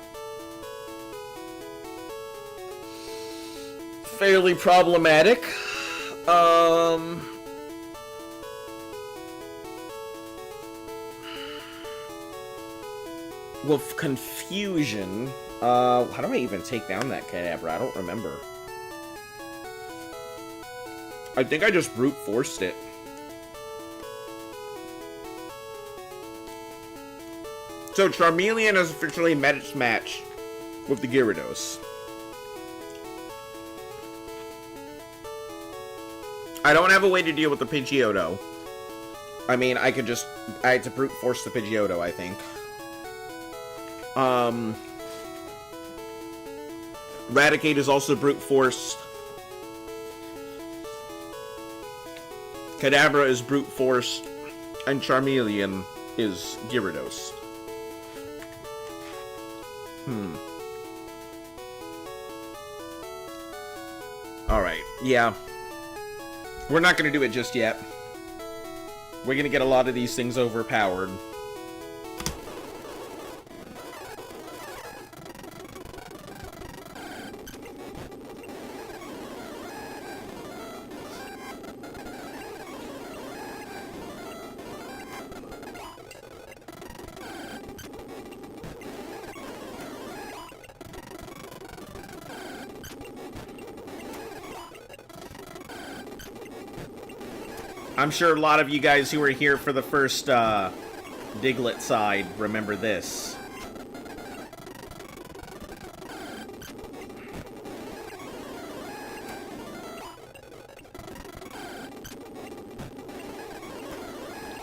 S1: fairly problematic, with Confusion. How do I even take down that Kadabra? I don't remember. I think I just brute forced it. So Charmeleon has officially met its match with the Gyarados. I don't have a way to deal with the Pidgeotto. I mean, I had to brute force the Pidgeotto, I think. Raticate is also brute forced. Kadabra is brute forced. And Charmeleon is Gyarados. Alright, yeah. We're not gonna do it just yet. We're gonna get a lot of these things overpowered. I'm sure a lot of you guys who were here for the first Diglett side remember this.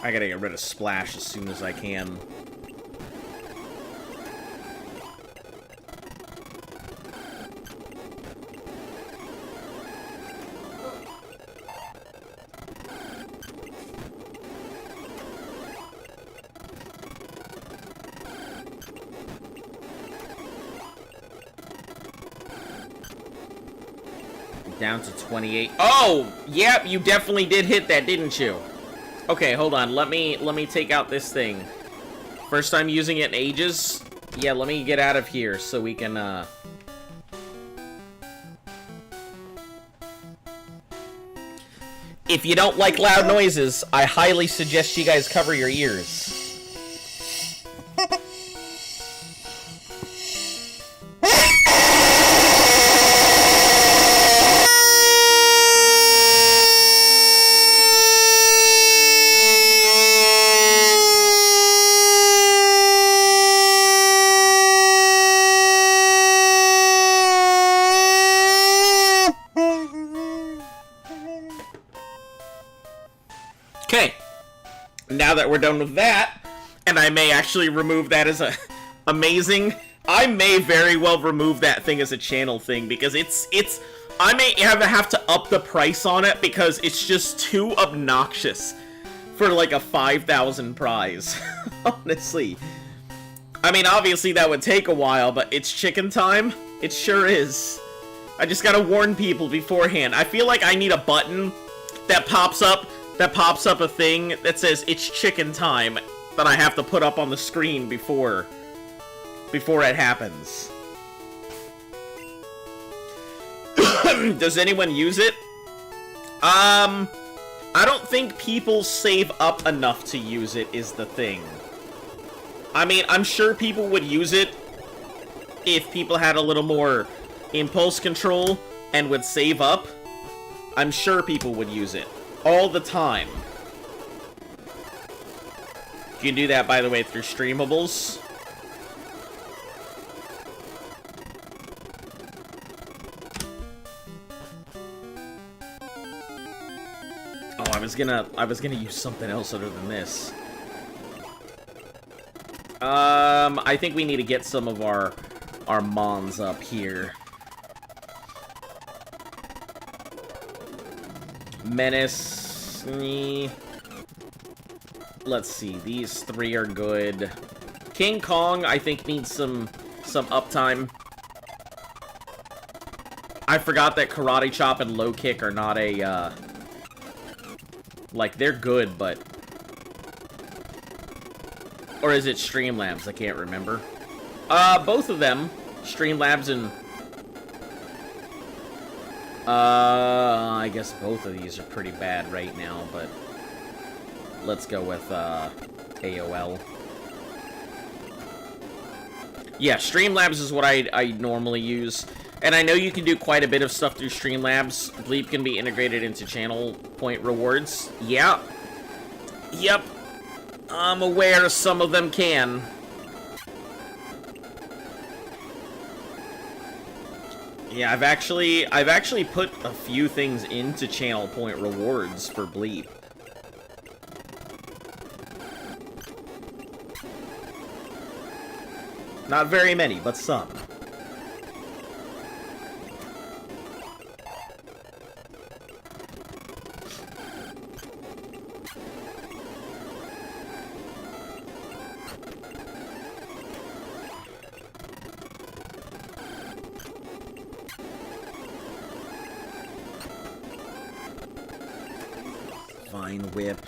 S1: I gotta get rid of Splash as soon as I can. Down to 28. Oh, yep, you definitely did hit that, didn't you? Okay, hold on. Let me take out this thing. First time using it in ages. Yeah, let me get out of here so we can If you don't like loud noises, I highly suggest you guys cover your ears. Now that we're done with that, and I may actually remove that as a amazing, I may very well remove that thing as a channel thing, because I may have to up the price on it because it's just too obnoxious for like a 5,000 prize, honestly. I mean, obviously that would take a while, but it's chicken time. It sure is. I just gotta warn people beforehand. I feel like I need a button that pops up a thing that says it's chicken time that I have to put up on the screen before it happens. Does anyone use it? I don't think people save up enough to use it is the thing. I mean, I'm sure people would use it if people had a little more impulse control and would save up. I'm sure people would use it all the time. You can do that, by the way, through streamables. Oh, I was gonna use something else other than this. I think we need to get some of our mons up here. Menace. Let's see. These three are good. King Kong, I think, needs some uptime. I forgot that Karate Chop and Low Kick are not a, like, they're good, but... Or is it Streamlabs? I can't remember. Both of them. Streamlabs and... I guess both of these are pretty bad right now, but... Let's go with, AOL. Yeah, Streamlabs is what I normally use. And I know you can do quite a bit of stuff through Streamlabs. Bleep can be integrated into channel point rewards. Yeah. Yep. I'm aware some of them can. Yeah, I've actually put a few things into channel point rewards for Bleep. Not very many, but some. Vine Whip.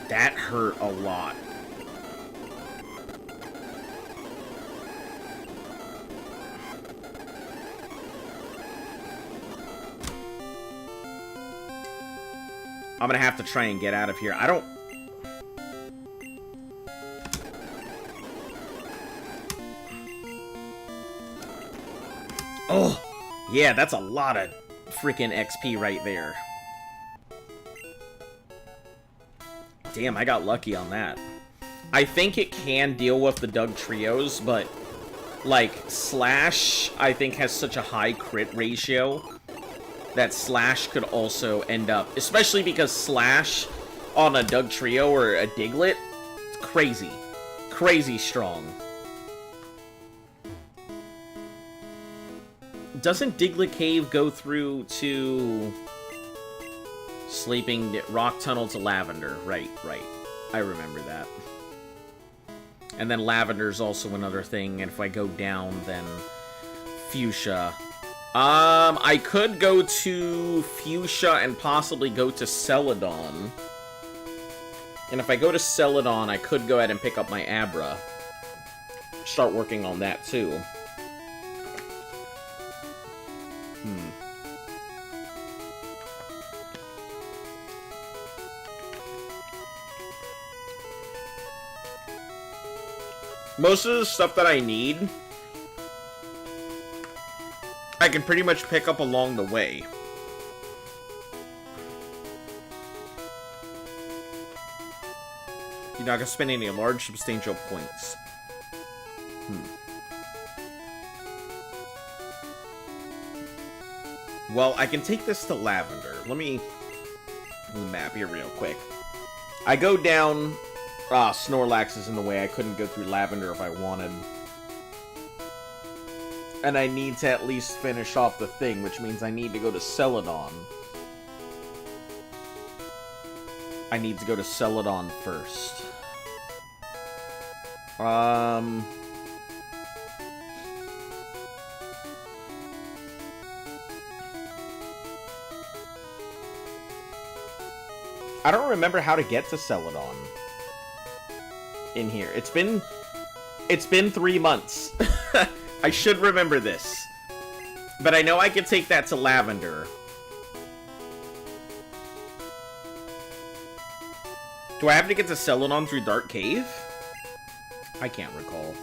S1: That hurt a lot. I'm gonna have to try and get out of here. I don't... Oh! Yeah, that's a lot of freaking XP right there. Damn, I got lucky on that. I think it can deal with the Doug Trios, but, like, Slash, I think, has such a high crit ratio that Slash could also end up, especially because Slash on a Doug Trio or a Diglett, it's crazy. Crazy strong. Doesn't Diglett Cave go through to... Sleeping Rock Tunnel to Lavender. Right. I remember that. And then Lavender's also another thing, and if I go down, then Fuchsia. I could go to Fuchsia and possibly go to Celadon. And if I go to Celadon, I could go ahead and pick up my Abra. Start working on that, too. Most of the stuff that I need, I can pretty much pick up along the way. You're not gonna spend any large substantial points. Well, I can take this to Lavender. Let me map here real quick. I go down... Snorlax is in the way. I couldn't go through Lavender if I wanted. And I need to at least finish off the thing, which means I need to go to Celadon. I need to go to Celadon first. Um... I don't remember how to get to Celadon in here. It's been 3 months. I should remember this. But I know I can take that to Lavender. Do I have to get to Celadon through Dark Cave? I can't recall.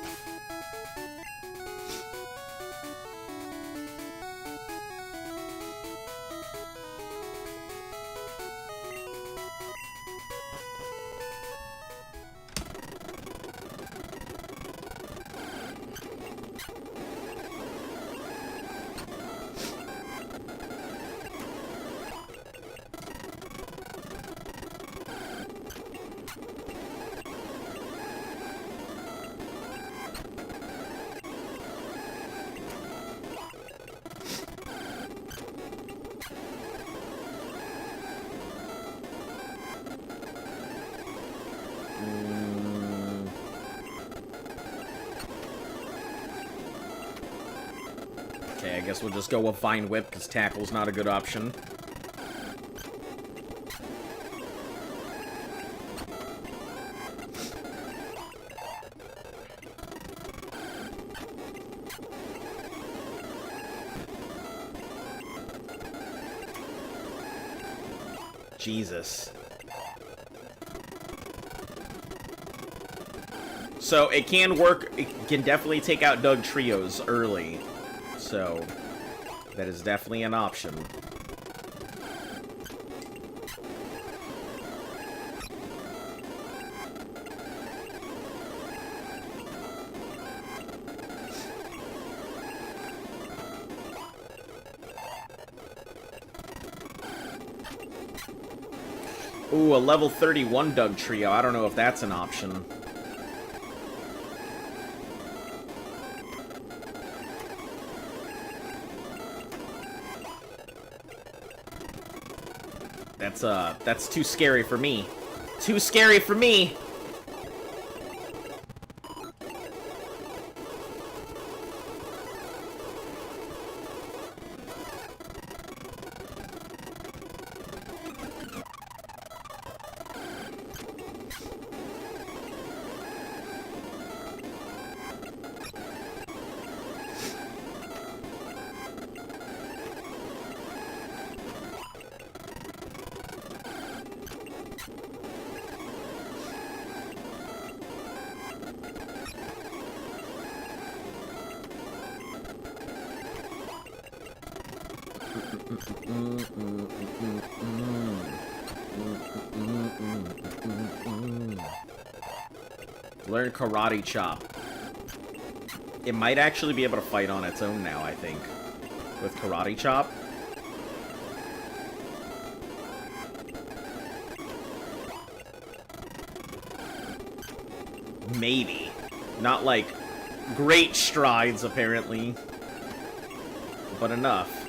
S1: Okay, I guess we'll just go with Vine Whip, because Tackle's not a good option. Jesus. So, it can work, it can definitely take out Doug Trios early. So, that is definitely an option. Ooh, a level 31 Doug Trio. I don't know if that's an option. That's too scary for me. Too scary for me! Learn Karate Chop. It might actually be able to fight on its own now, I think. With Karate Chop. Maybe. Not like great strides, apparently. But enough.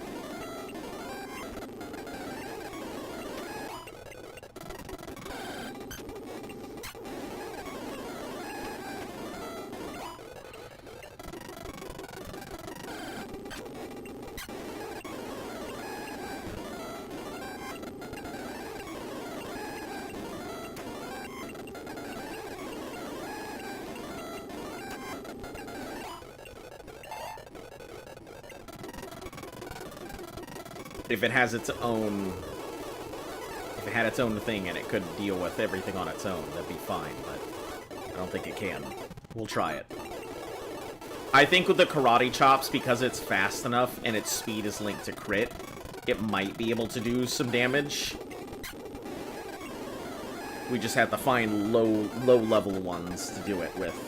S1: If it has its own... If it had its own thing and it could deal with everything on its own, that'd be fine, but I don't think it can. We'll try it. I think with the Karate Chops, because it's fast enough and its speed is linked to crit, it might be able to do some damage. We just have to find low-level ones to do it with.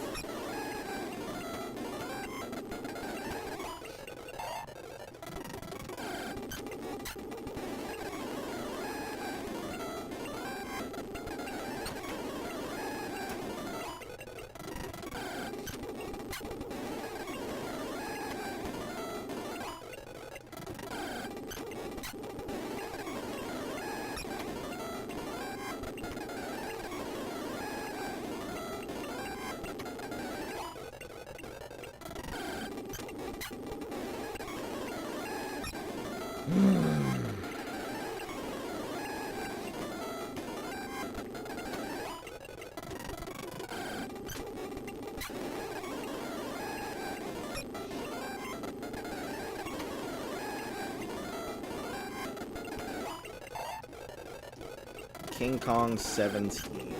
S1: King Kong 17.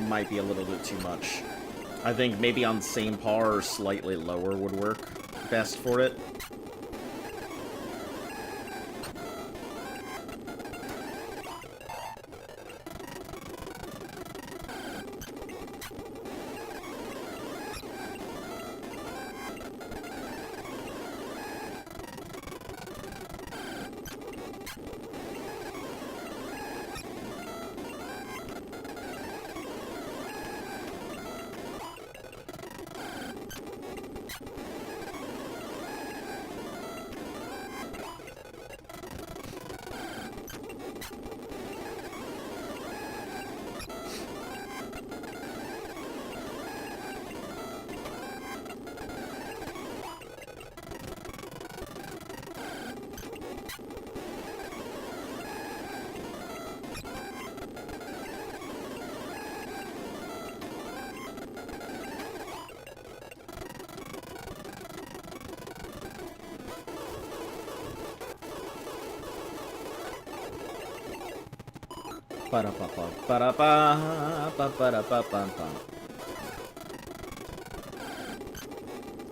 S1: Might be a little bit too much. I think maybe on same par or slightly lower would work best for it.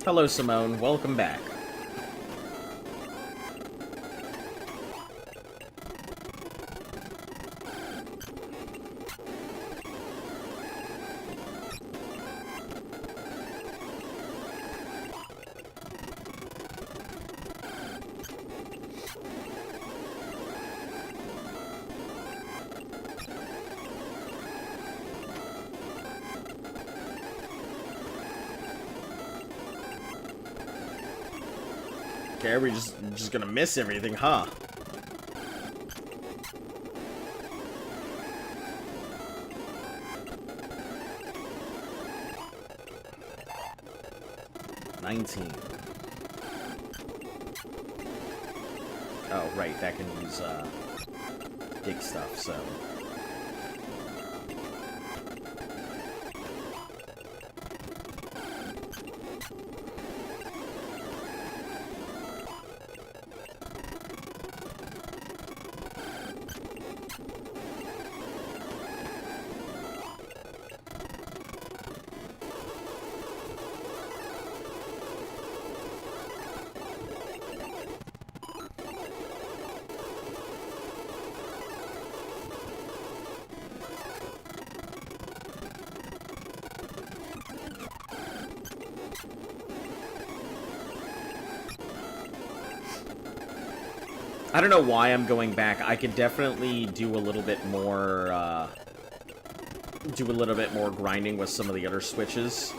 S1: Hello, Simone. Welcome back. Okay, we're just gonna miss everything, huh? $19. Oh, right, that can use, dig stuff, so... I don't know why I'm going back. I could definitely do a little bit more, grinding with some of the other switches.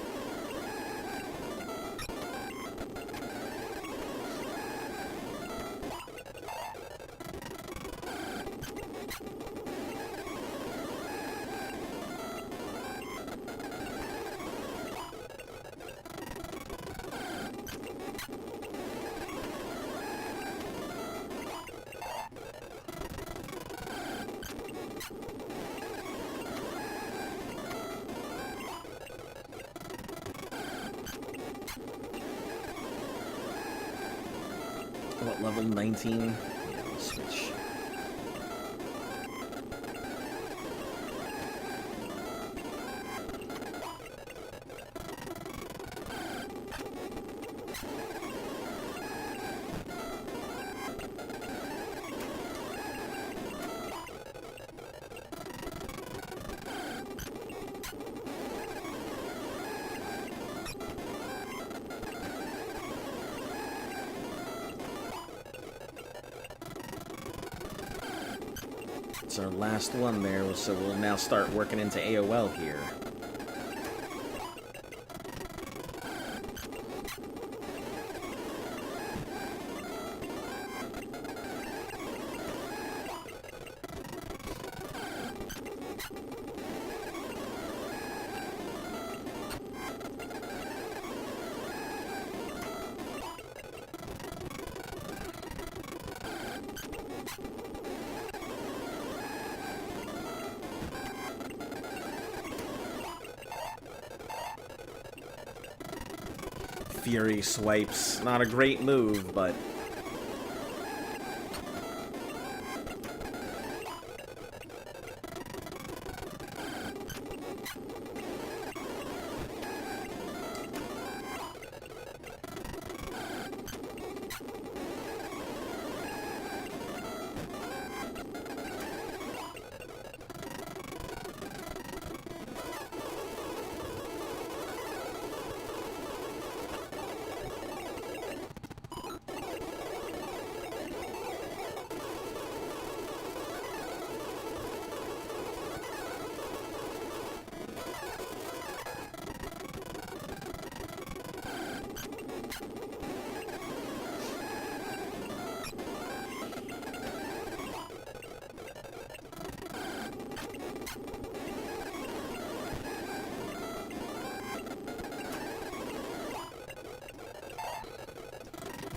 S1: What, level 19? Yeah, we'll switch. It's our last one there, so we'll now start working into AOL here. Fury swipes. Not a great move, but...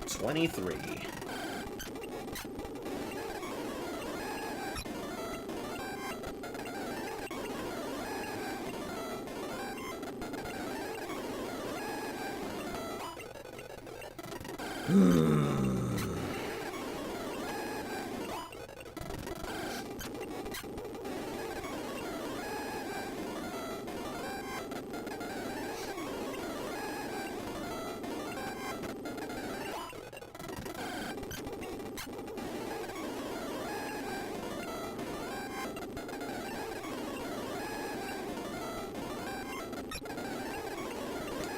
S1: $23.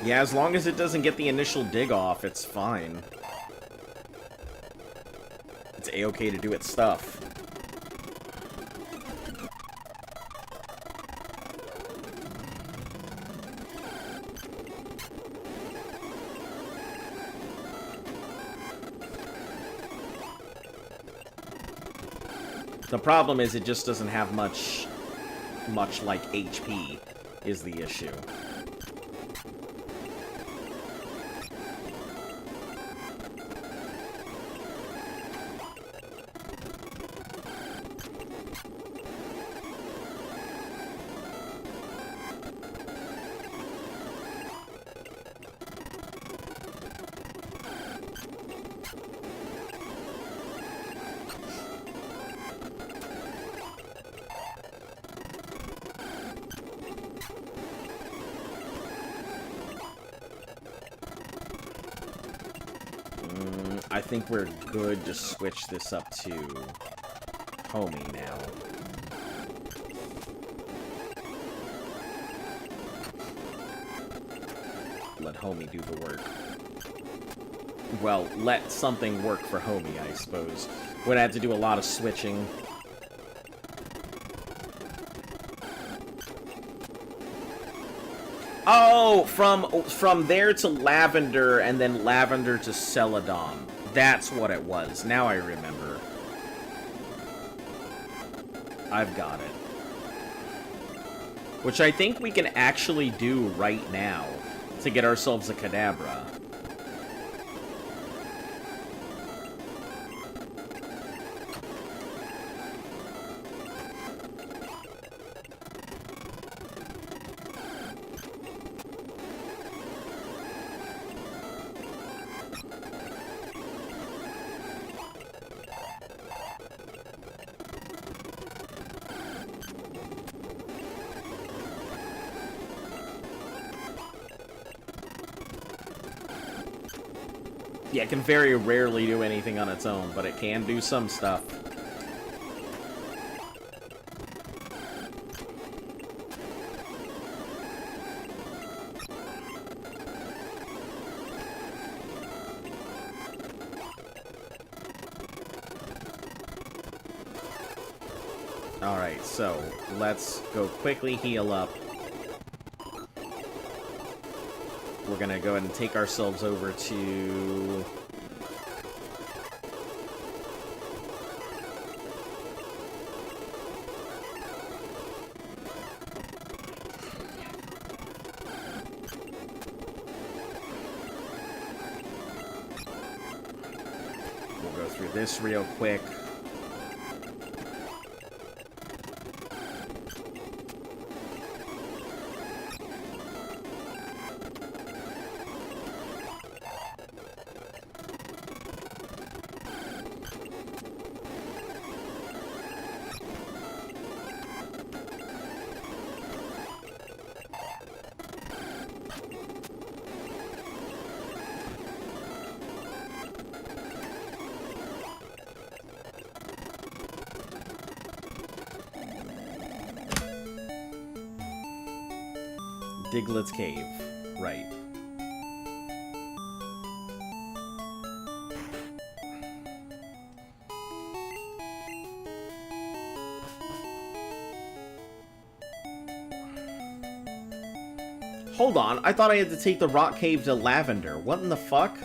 S1: Yeah, as long as it doesn't get the initial dig off, it's fine. It's a-okay to do its stuff. The problem is it just doesn't have much like HP is the issue. I think we're good to switch this up to Homie now. Let Homie do the work. Well, let something work for Homie, I suppose. Would have to do a lot of switching. Oh, from there to Lavender, and then Lavender to Celadon. That's what it was. Now I remember. I've got it. Which I think we can actually do right now to get ourselves a Kadabra. Yeah, it can very rarely do anything on its own, but it can do some stuff. Alright, so let's go quickly heal up. We're gonna go ahead and take ourselves over to... We'll go through this real quick. Diglett's Cave. Right. Hold on, I thought I had to take the rock cave to Lavender. What in the fuck?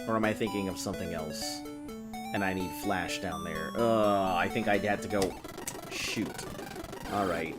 S1: Or am I thinking of something else? And I need Flash down there. I think I'd have to go... Shoot. Alright.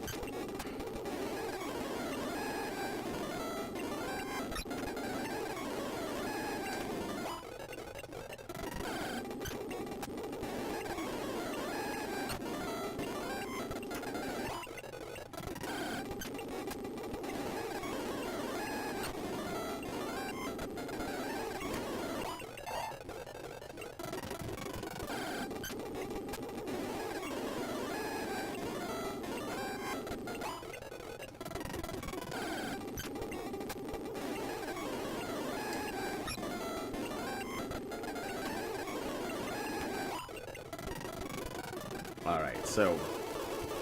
S1: Alright, so...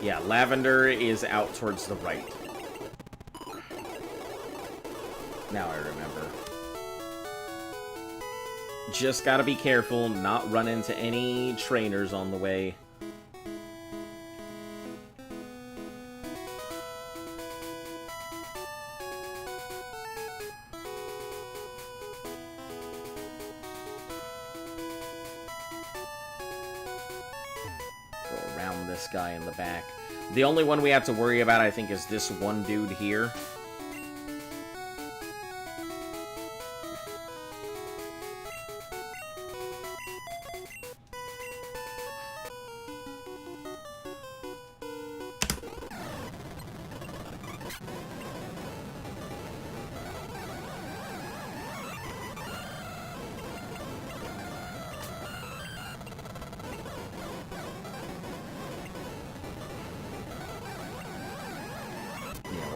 S1: Yeah, Lavender is out towards the right. Now I remember. Just gotta be careful, not run into any trainers on the way. This guy in the back. The only one we have to worry about, I think, is this one dude here.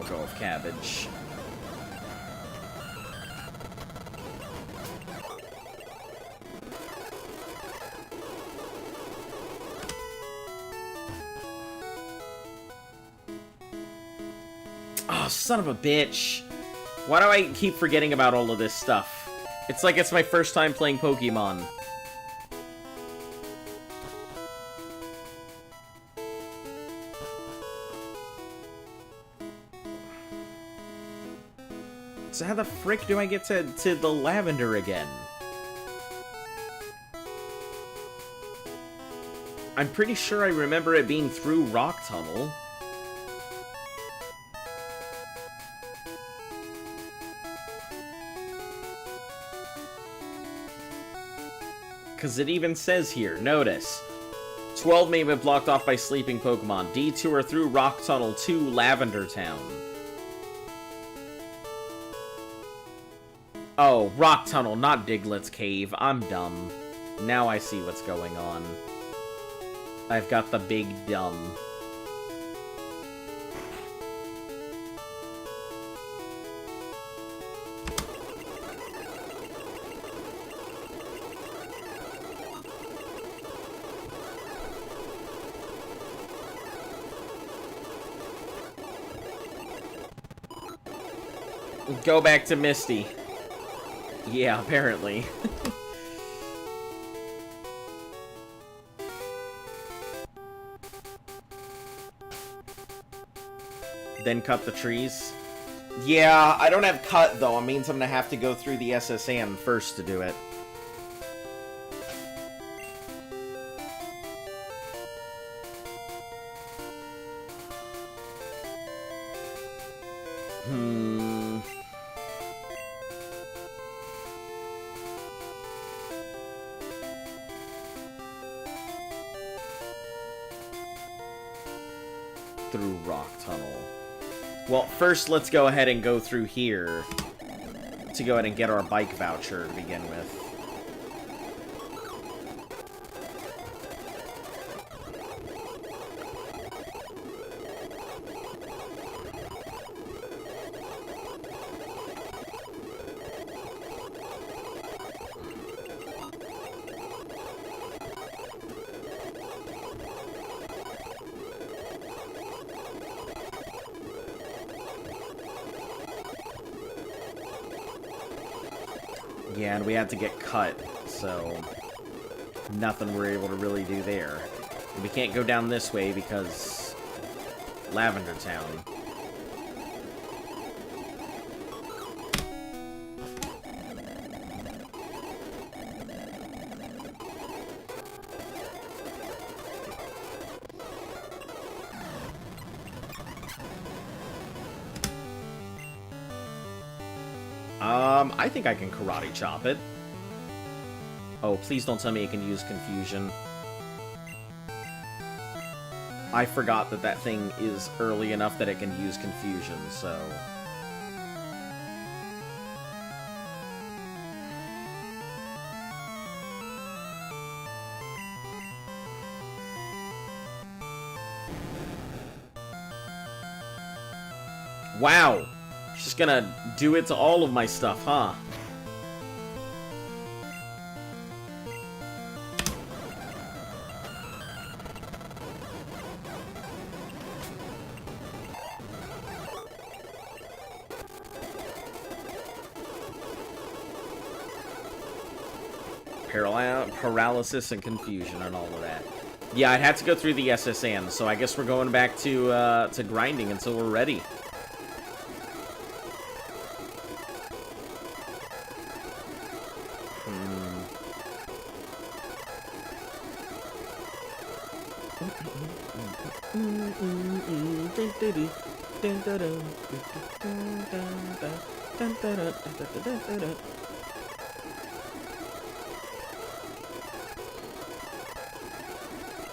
S1: Go with cabbage. Oh, son of a bitch. Why do I keep forgetting about all of this stuff? It's like it's my first time playing Pokemon. So how the frick do I get to the Lavender again? I'm pretty sure I remember it being through Rock Tunnel. Because it even says here, notice, 12 may have been blocked off by sleeping Pokemon. Detour through Rock Tunnel to Lavender Town. Oh, Rock Tunnel, not Diglett's Cave. I'm dumb. Now I see what's going on. I've got the big dumb. Go back to Misty. Yeah, apparently. Then cut the trees. Yeah, I don't have cut, though. It means I'm gonna have to go through the SSN first to do it. Through Rock Tunnel. Well, first let's go ahead and go through here to go ahead and get our bike voucher to begin with. Yeah, and we had to get cut, so nothing we're able to really do there. And we can't go down this way because Lavender Town. I think I can karate chop it. Oh, please don't tell me it can use confusion. I forgot that that thing is early enough that it can use confusion, so... Wow! She's gonna do it to all of my stuff, huh? Paralysis and confusion and all of that. Yeah, I'd have to go through the SSN, so I guess we're going back to grinding until we're ready.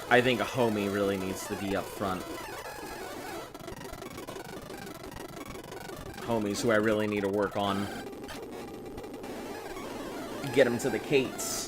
S1: I think a homie really needs to be up front. Homies who I really need to work on. Get them to the Kates.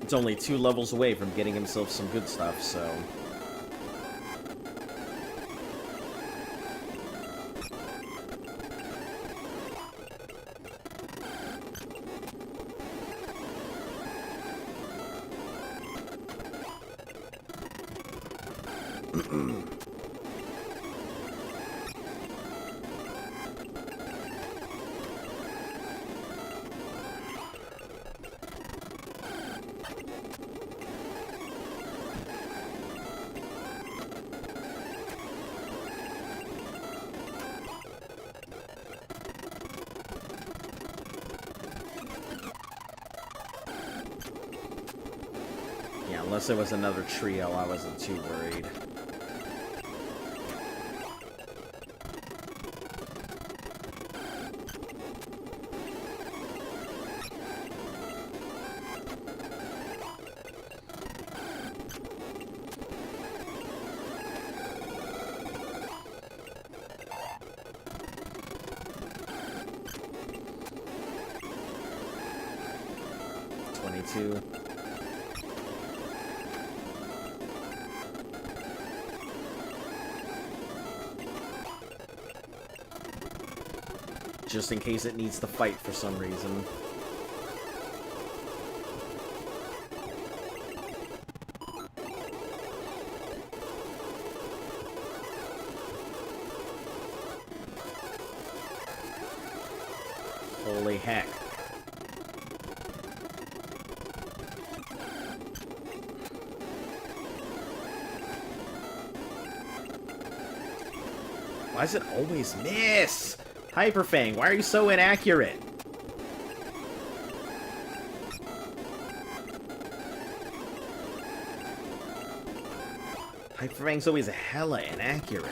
S1: It's only 2 levels away from getting himself some good stuff, so... Unless it was another trio, I wasn't too worried. Two. just in case it needs to fight for some reason. Holy heck. Why does it always miss? Hyper Fang, why are you so inaccurate? Hyper Fang's always hella inaccurate.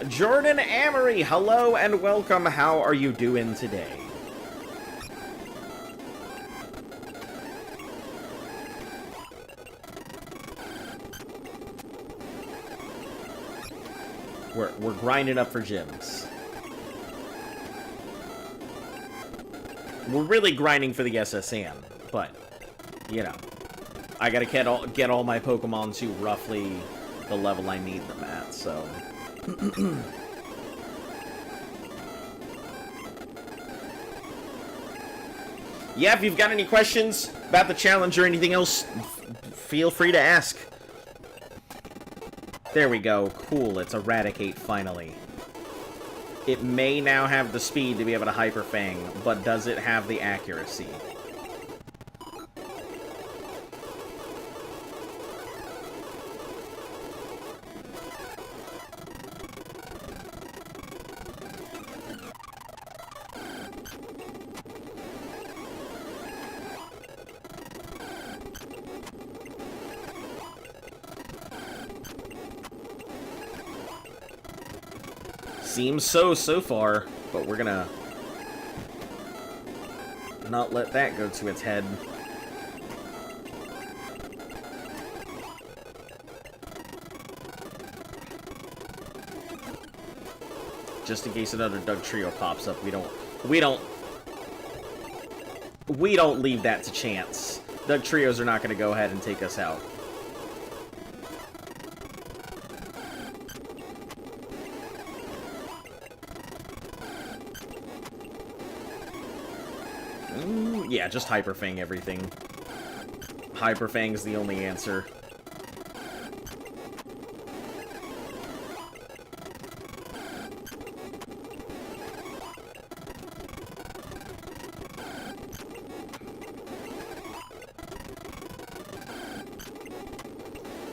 S1: Jordan Amory, hello and welcome. How are you doing today? We're grinding up for gems. We're really grinding for the SSN, but you know, I gotta get all my Pokemon to roughly the level I need them at, so. Yeah, if you've got any questions about the challenge or anything else, feel free to ask. There we go. Cool, it's Eradicate finally. It may now have the speed to be able to Hyper Fang, but does it have the accuracy? Seems so far, but we're gonna not let that go to its head. Just in case another Doug Trio pops up, we don't leave that to chance. Doug Trios are not gonna go ahead and take us out. Yeah, just Hyper Fang everything. Hyper Fang's the only answer.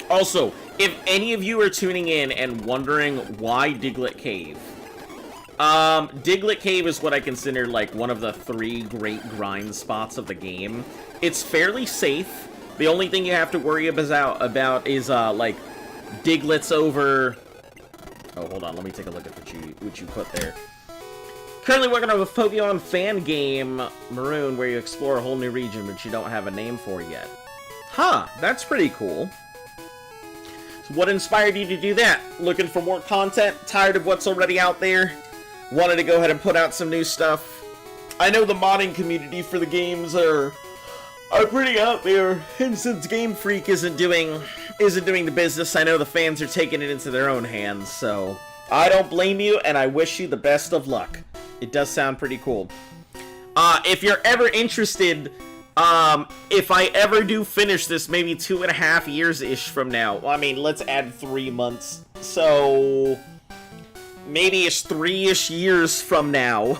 S1: Also, if any of you are tuning in and wondering why Diglett Cave, Diglett Cave is what I consider, like, one of the 3 great grind spots of the game. It's fairly safe. The only thing you have to worry about is, like, Diglett's over... Oh, hold on, let me take a look at what you put there. Currently working on a Pokemon fan game, Maroon, where you explore a whole new region, which you don't have a name for yet. Huh, that's pretty cool. So what inspired you to do that? Looking for more content? Tired of what's already out there? Wanted to go ahead and put out some new stuff. I know the modding community for the games are pretty out there, and since Game Freak isn't doing the business, I know the fans are taking it into their own hands, so I don't blame you, and I wish you the best of luck. It does sound pretty cool. If you're ever interested, if I ever do finish this, maybe 2.5 years-ish from now, well, I mean, let's add 3 months, so... maybe it's 3-ish years from now.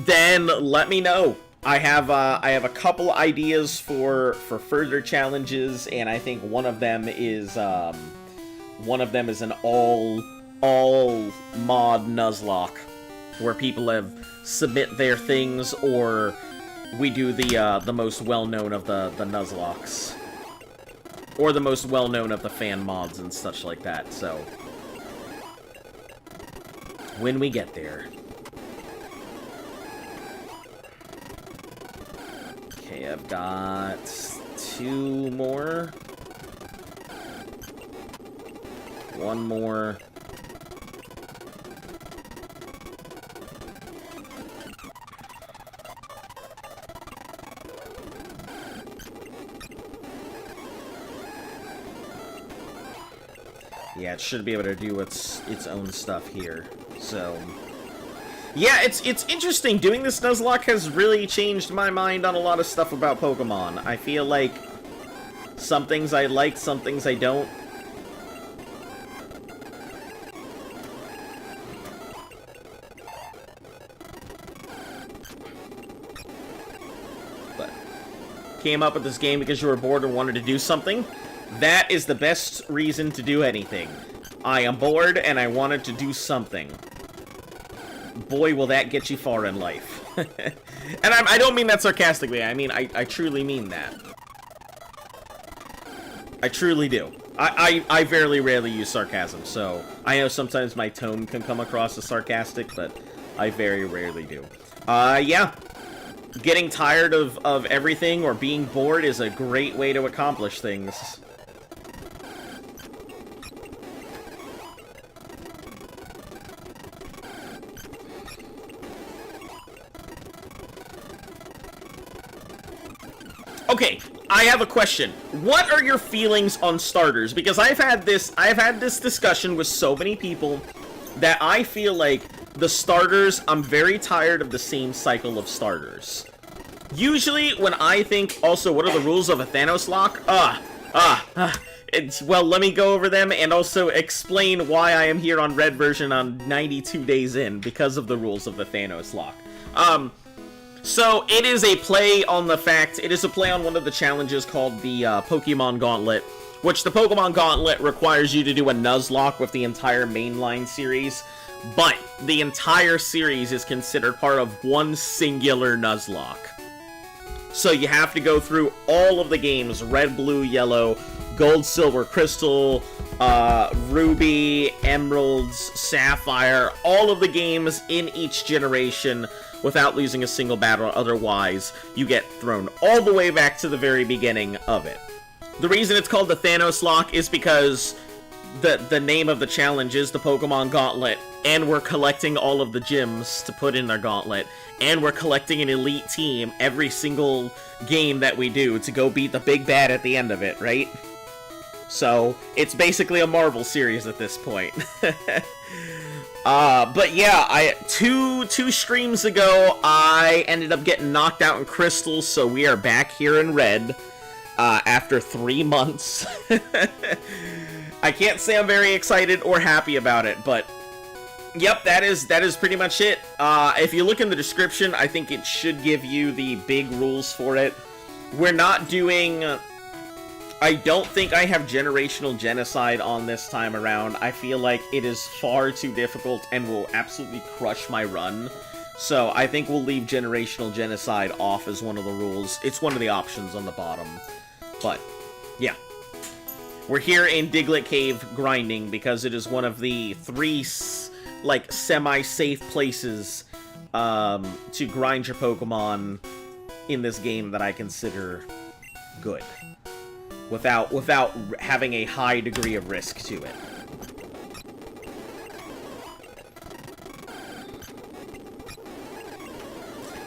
S1: Then let me know. I have a couple ideas for further challenges, and I think one of them is an all mod Nuzlocke, where people submit their things, or we do the most well-known of the Nuzlockes. Or the most well-known of the fan mods and such like that, so... when we get there. Okay, I've got 2 more. 1 more. Yeah, it should be able to do its own stuff here. So, yeah, it's interesting. Doing this Nuzlocke has really changed my mind on a lot of stuff about Pokemon. I feel like some things I like, some things I don't. But came up with this game because you were bored and wanted to do something. That is the best reason to do anything. I am bored and I wanted to do something. Boy, will that get you far in life. And I don't mean that sarcastically. I mean, I truly mean that. I truly do. I very rarely use sarcasm, so I know sometimes my tone can come across as sarcastic, but I very rarely do. Yeah. Getting tired of everything or being bored is a great way to accomplish things. Okay, I have a question. What are your feelings on starters? Because I've had this discussion with so many people that I feel like the starters, I'm very tired of the same cycle of starters. Usually when I think, also, what are the rules of a Thanos lock? Well, let me go over them and also explain why I am here on Red version on 92 days in because of the rules of the Thanos lock. So, it is a play on one of the challenges called the Pokemon Gauntlet, which the Pokemon Gauntlet requires you to do a Nuzlocke with the entire mainline series, but the entire series is considered part of one singular Nuzlocke. So you have to go through all of the games, Red, Blue, Yellow, Gold, Silver, Crystal, Ruby, Emeralds, Sapphire, all of the games in each generation without losing a single battle. Otherwise, you get thrown all the way back to the very beginning of it. The reason it's called the Thanos Lock is because the name of the challenge is the Pokemon Gauntlet, and we're collecting all of the gems to put in our gauntlet, and we're collecting an elite team every single game that we do to go beat the big bad at the end of it, right? So, it's basically a Marvel series at this point. But yeah, two streams ago, I ended up getting knocked out in Crystal, so we are back here in Red, after 3 months. I can't say I'm very excited or happy about it, but yep, that is pretty much it. If you look in the description, I think it should give you the big rules for it. We're not doing... I don't think I have Generational Genocide on this time around. I feel like it is far too difficult and will absolutely crush my run. So I think we'll leave Generational Genocide off as one of the rules. It's one of the options on the bottom. But, yeah. We're here in Diglett Cave grinding because it is one of the 3, like, semi-safe places to grind your Pokemon in this game that I consider good. Without having a high degree of risk to it.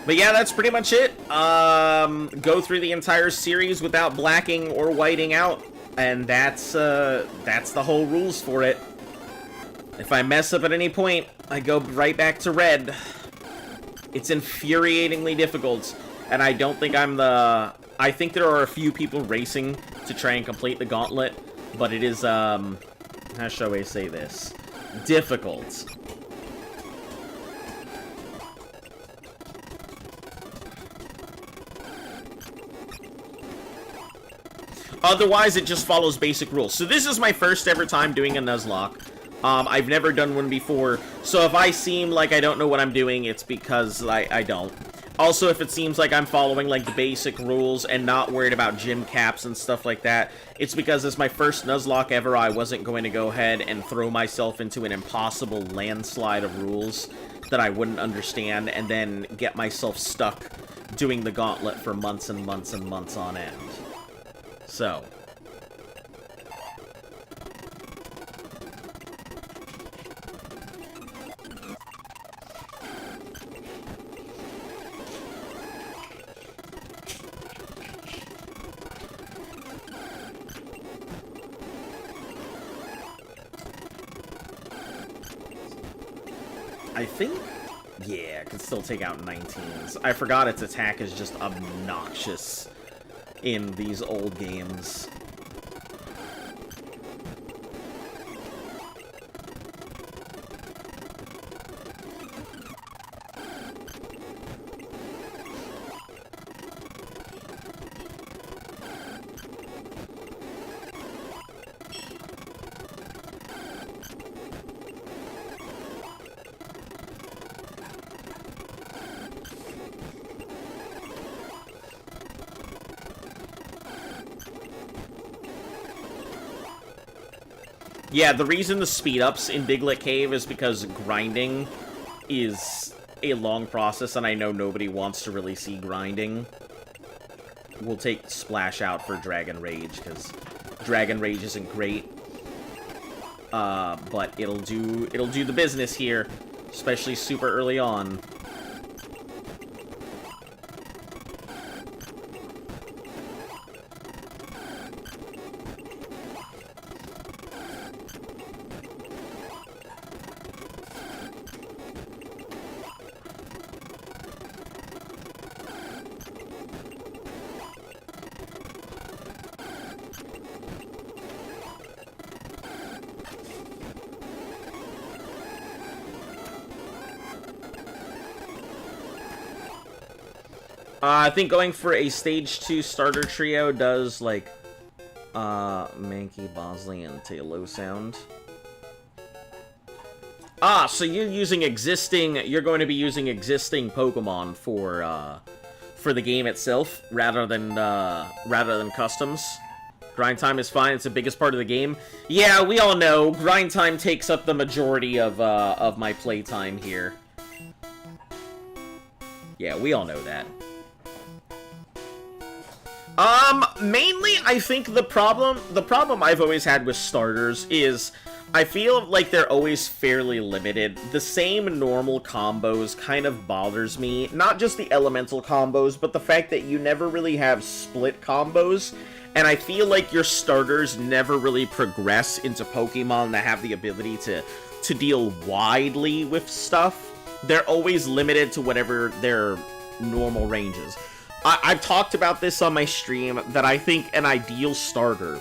S1: But yeah, that's pretty much it. Go through the entire series without blacking or whiting out, and that's the whole rules for it. If I mess up at any point, I go right back to Red. It's infuriatingly difficult, and I don't think I'm the... I think there are a few people racing to try and complete the gauntlet, but it is, how shall I say this? Difficult. Otherwise, it just follows basic rules. So this is my first ever time doing a Nuzlocke. I've never done one before, so if I seem like I don't know what I'm doing, it's because I don't. Also, if it seems like I'm following, like, the basic rules and not worried about gym caps and stuff like that, it's because as my first Nuzlocke ever, I wasn't going to go ahead and throw myself into an impossible landslide of rules that I wouldn't understand and then get myself stuck doing the gauntlet for months and months and months on end. So... I think... Yeah, it can still take out 19s. I forgot its attack is just obnoxious in these old games. Yeah, the reason the speed-ups in Biglet Cave is because grinding is a long process, and I know nobody wants to really see grinding. We'll take Splash out for Dragon Rage, because Dragon Rage isn't great. But it'll do the business here, especially super early on. I think going for a Stage 2 starter trio does, like, Mankey, Bosley, and Tailo sound. Ah, so you're going to be using existing Pokemon for the game itself, rather than customs. Grind time is fine, it's the biggest part of the game. Yeah, we all know, grind time takes up the majority of my playtime here. Yeah, we all know that. Mainly, I think the problem I've always had with starters is I feel like they're always fairly limited. The same normal combos kind of bothers me. Not just the elemental combos, but the fact that you never really have split combos. And I feel like your starters never really progress into Pokemon that have the ability to deal widely with stuff. They're always limited to whatever their normal range is. I've talked about this on my stream, that I think an ideal starter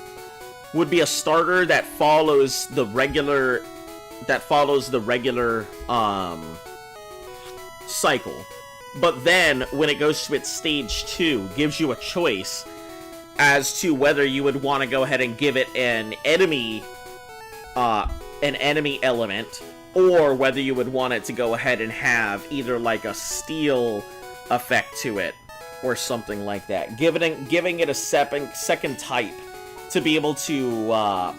S1: would be a starter that follows the regular cycle. But then, when it goes to its Stage 2, gives you a choice as to whether you would want to go ahead and give it an enemy element, or whether you would want it to go ahead and have either like a steel effect to it, or something like that. Giving it a second type to be able to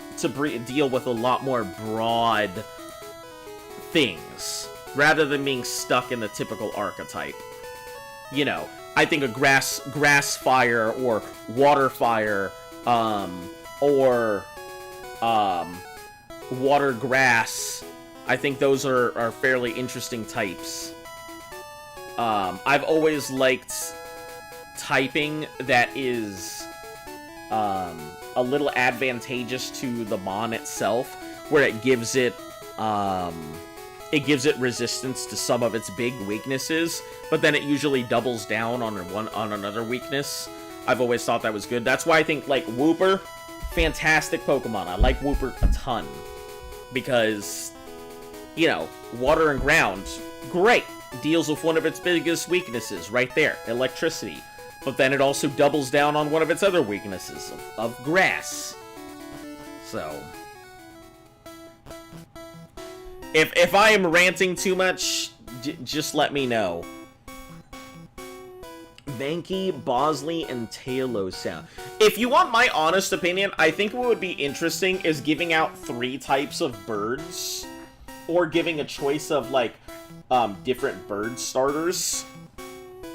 S1: deal with a lot more broad things, rather than being stuck in the typical archetype. You know, I think a grass fire, or water fire, or water grass, I think those are fairly interesting types. I've always liked typing that is a little advantageous to the mon itself, where it gives it resistance to some of its big weaknesses, but then it usually doubles down on another weakness. I've always thought that was good. That's why I think, like, Wooper, fantastic Pokemon. I like Wooper a ton, because, you know, water and ground, great. Deals with one of its biggest weaknesses right there, electricity. But then it also doubles down on one of its other weaknesses, of grass. So, if I am ranting too much, just let me know. Mankey, Bosley, and Tailo sound. If you want my honest opinion, I think what would be interesting is giving out 3 types of birds, or giving a choice of, like, different bird starters.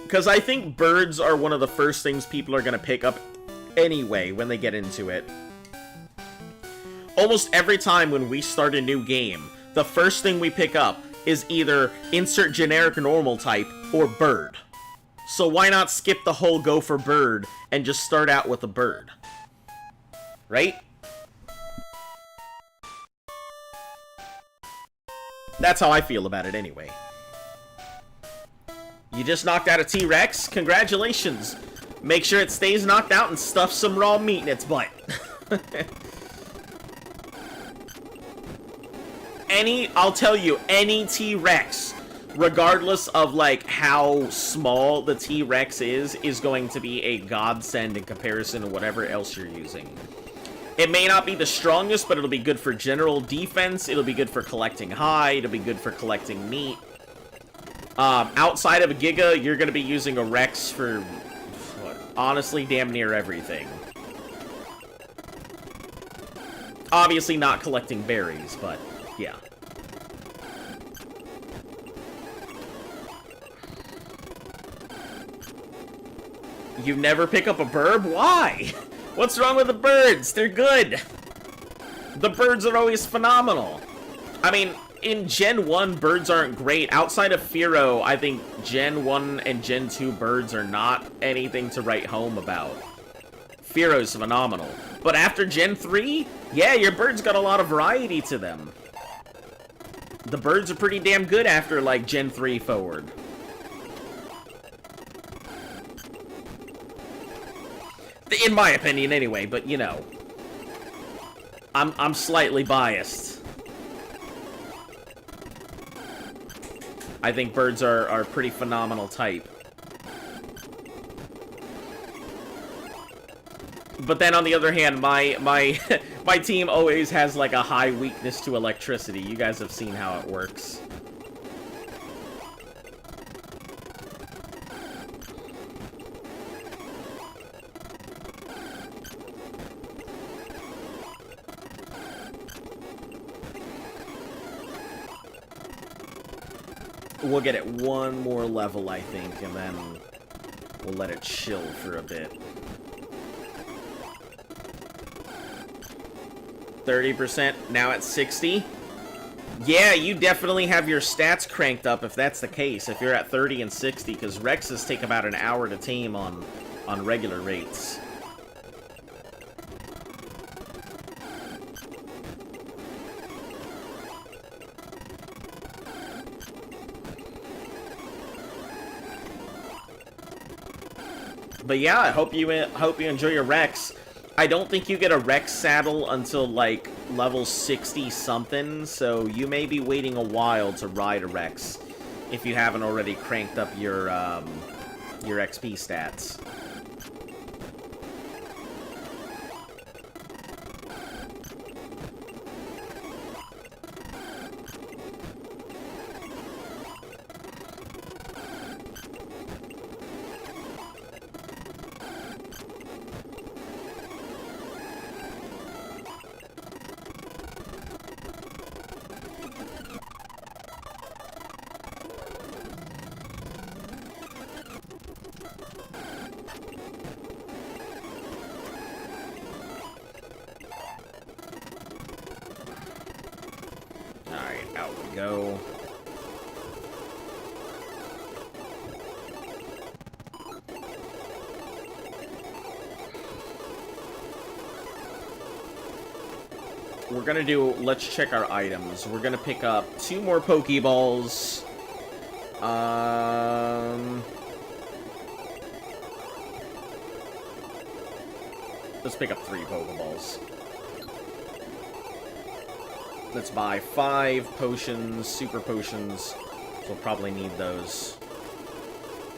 S1: Because I think birds are one of the first things people are going to pick up anyway when they get into it. Almost every time when we start a new game, the first thing we pick up is either insert generic normal type or bird. So why not skip the whole go for bird and just start out with a bird? Right? That's how I feel about it anyway. You just knocked out a T-Rex? Congratulations. Make sure it stays knocked out and stuff some raw meat in its butt. I'll tell you, any T-Rex, regardless of, like, how small the T-Rex is going to be a godsend in comparison to whatever else you're using. It may not be the strongest, but it'll be good for general defense, it'll be good for collecting hide, it'll be good for collecting meat. Outside of a Giga, you're going to be using a Rex for, honestly, damn near everything. Obviously not collecting berries, but, yeah. You never pick up a burb? Why? What's wrong with the birds? They're good. The birds are always phenomenal. I mean, in Gen 1, birds aren't great. Outside of Firo, I think Gen 1 and Gen 2 birds are not anything to write home about. Firo's phenomenal. But after Gen 3, yeah, your birds got a lot of variety to them. The birds are pretty damn good after, like, Gen 3 forward. In my opinion, anyway, but, you know. I'm slightly biased. I think birds are a pretty phenomenal type. But then, on the other hand, my my team always has, like, a high weakness to electricity. You guys have seen how it works. We'll get it one more level, I think, and then we'll let it chill for a bit. 30%, now at 60. Yeah, you definitely have your stats cranked up if that's the case, if you're at 30 and 60, because Rexes take about an hour to tame on regular rates. But yeah, I hope you enjoy your Rex. I don't think you get a Rex saddle until, like, level 60-something, so you may be waiting a while to ride a Rex if you haven't already cranked up your XP stats. Go. We're gonna do, let's check our items. We're gonna pick up 2 more Pokeballs. Let's pick up 3 Pokeballs. Let's buy 5 potions, super potions. We'll probably need those.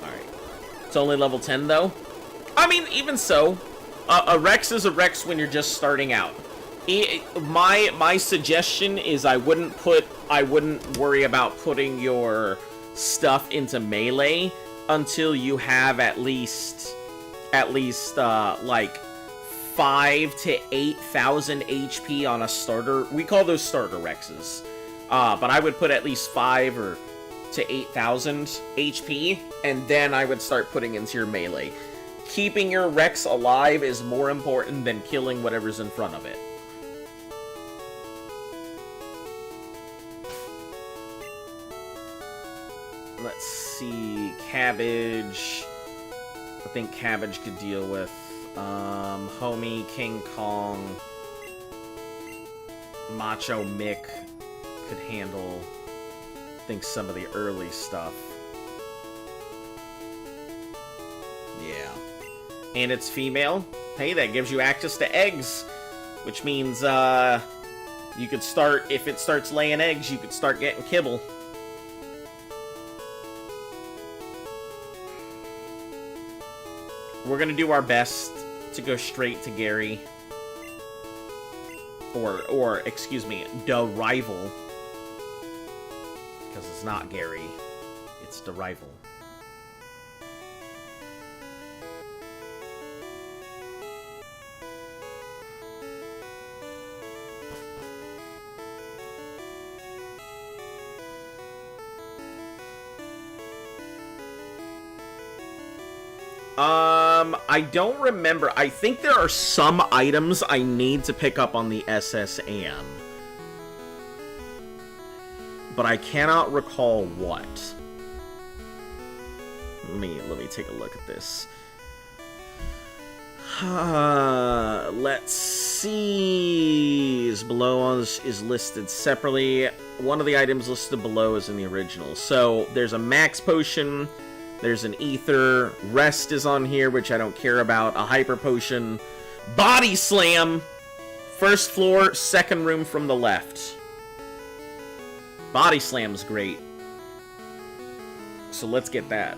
S1: Alright. It's only level 10, though. I mean, even so, a Rex is a Rex when you're just starting out. My suggestion is I wouldn't worry about putting your stuff into melee until you have at least like 5 to 8,000 HP on a starter. We call those starter Rexes. But I would put at least 5 to 8,000 HP, and then I would start putting into your melee. Keeping your Rex alive is more important than killing whatever's in front of it. Let's see, Cabbage. I think Cabbage could deal with. Homie, King Kong, Macho Mick could handle. think some of the early stuff. Yeah. And it's female. Hey, that gives you access to eggs. Which means, you could start, if it starts laying eggs, you could start getting kibble. We're gonna do our best to go straight to Gary. Or excuse me, the rival. Because it's not Gary, it's the rival. I don't remember. I think there are some items I need to pick up on the SSN. But I cannot recall what. Let me take a look at this. Let's see. Below is listed separately. One of the items listed below is in the original. So there's a max potion. There's an ether. Rest is on here, which I don't care about. A hyper potion. Body slam. First floor, second room from the left. Body slam's great. So let's get that.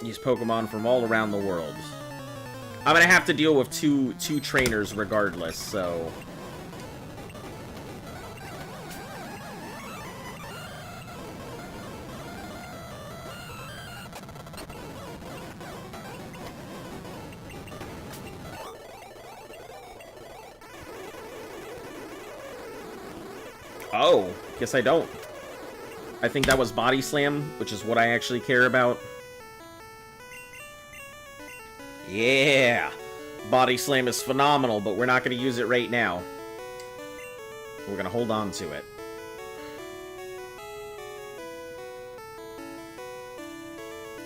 S1: Use Pokemon from all around the world. I'm gonna have to deal with two trainers regardless, so... Oh, guess I don't. I think that was Body Slam, which is what I actually care about. Yeah! Body Slam is phenomenal, but we're not going to use it right now. We're going to hold on to it.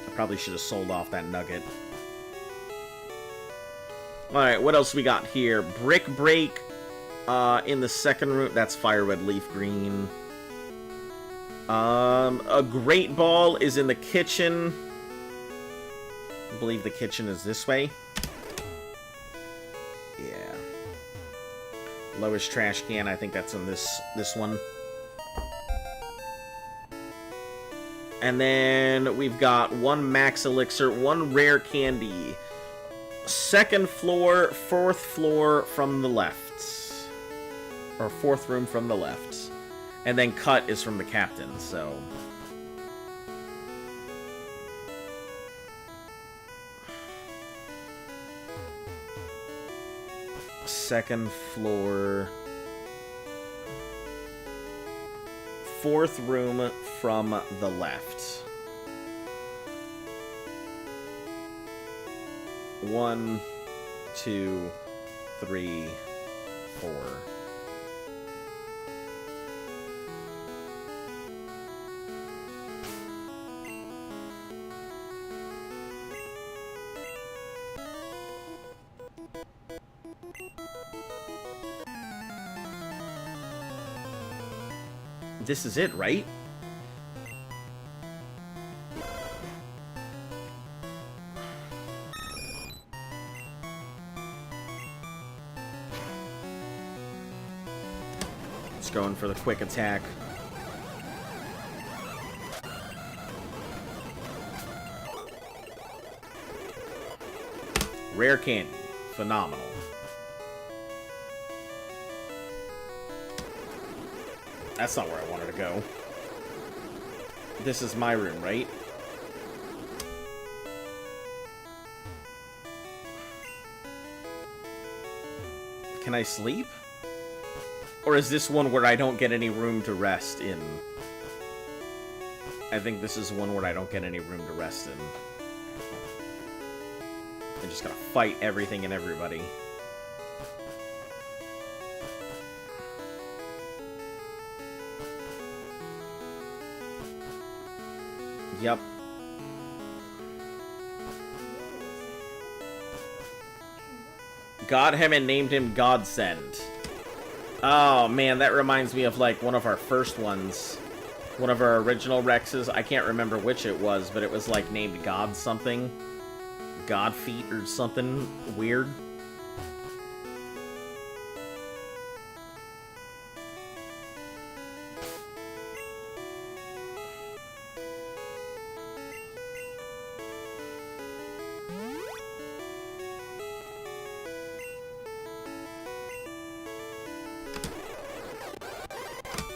S1: I probably should have sold off that nugget. Alright, what else we got here? Brick Break in the second room. That's Fire Red Leaf Green. A Great Ball is in the kitchen. I believe the kitchen is this way. Yeah. Lowest trash can, I think that's in this one. And then we've got one max elixir, one rare candy. Second floor, fourth floor from the left. Or fourth room from the left. And then cut is from the captain, so... Second floor. Fourth room from the left. 1, 2, 3, 4. This is it, right? It's going for the quick attack. Rare candy. Phenomenal. That's not where I wanted to go. This is my room, right? Can I sleep? Or is this one where I don't get any room to rest in? I think this is one where I don't get any room to rest in. I just gotta fight everything and everybody. Yep. Got him and named him Godsend. Oh man, that reminds me of like one of our first ones. One of our original Rexes. I can't remember which it was, but it was like named God something. God Feet or something weird.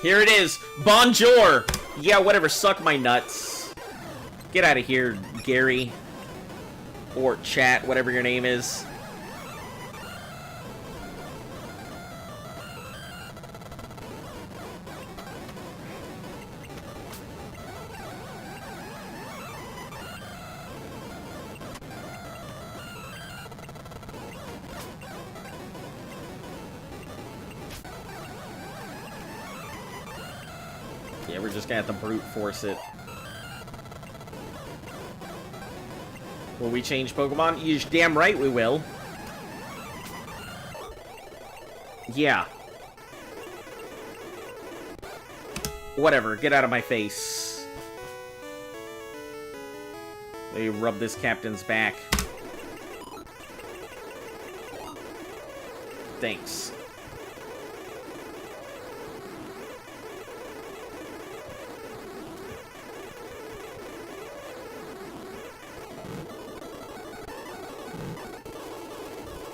S1: Here it is! Bonjour! Yeah, whatever, suck my nuts. Get out of here, Gary. Or chat, whatever your name is. Yeah, we're just gonna have to brute force it. Will we change Pokemon? You're damn right we will. Yeah. Whatever, get out of my face. Let me rub this captain's back. Thanks.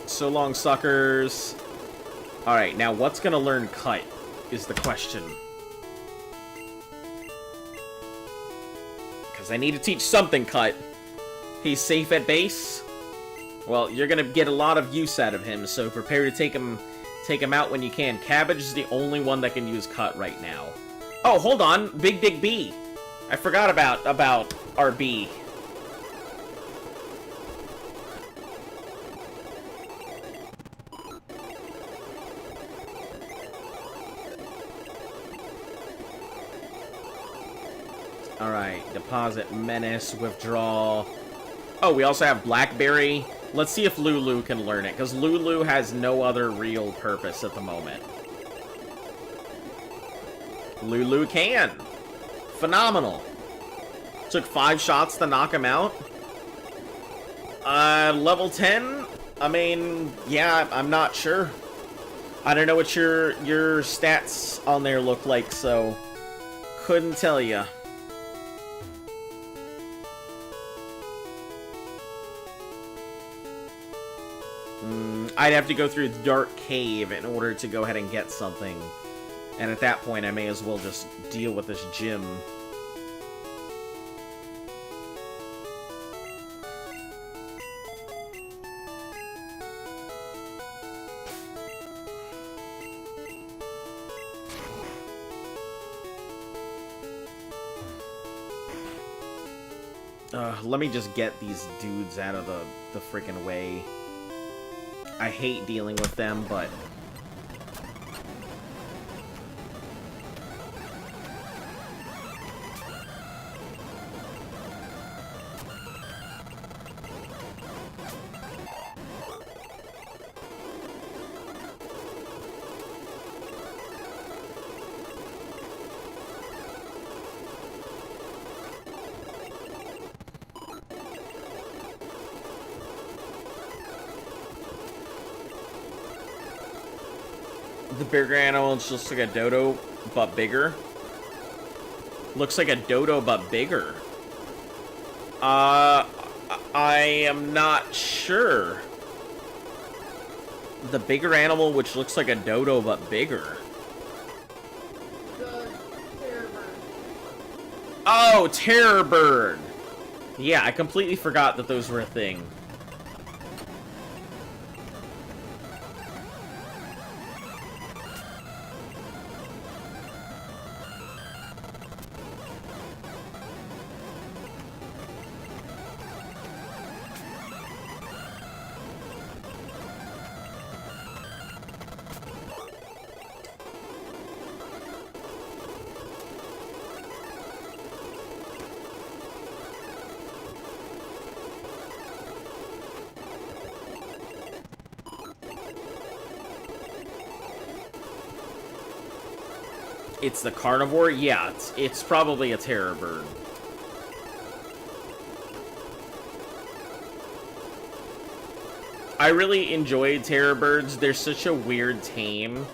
S1: So long, suckers. Alright, now what's gonna learn Cut is the question. Because I need to teach something Cut. He's safe at base. Well, you're gonna get a lot of use out of him, so prepare to take him out when you can. Cabbage is the only one that can use Cut right now. Oh, hold on. Big B. I forgot about our B. Alright, deposit, menace, withdraw. Oh, we also have Blackberry. Let's see if Lulu can learn it, because Lulu has no other real purpose at the moment. Lulu can. Phenomenal. Took 5 shots to knock him out. Level 10? I mean, yeah, I'm not sure. I don't know what your stats on there look like, so couldn't tell ya. I'd have to go through the Dark Cave in order to go ahead and get something. And at that point, I may as well just deal with this gym. Let me just get these dudes out of the freaking way. I hate dealing with them, but... The bigger animal is just like a dodo, but bigger. Looks like a dodo, but bigger. I am not sure. The bigger animal, which looks like a dodo, but bigger.
S2: The terror bird.
S1: Oh, terror bird. Yeah, I completely forgot that those were a thing. It's the carnivore? Yeah, it's probably a terror bird. I really enjoy terror birds. They're such a weird tame,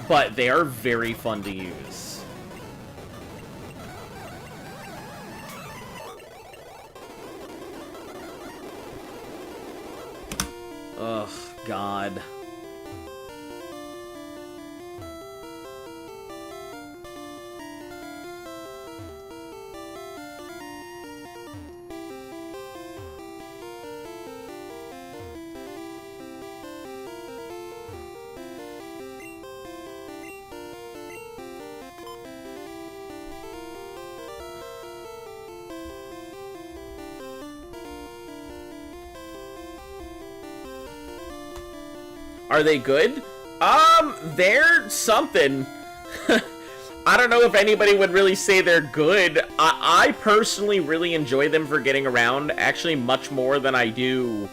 S1: but they are very fun to use. Ugh, God. Are they good? They're something. I don't know if anybody would really say they're good. I personally really enjoy them for getting around, actually much more than I do,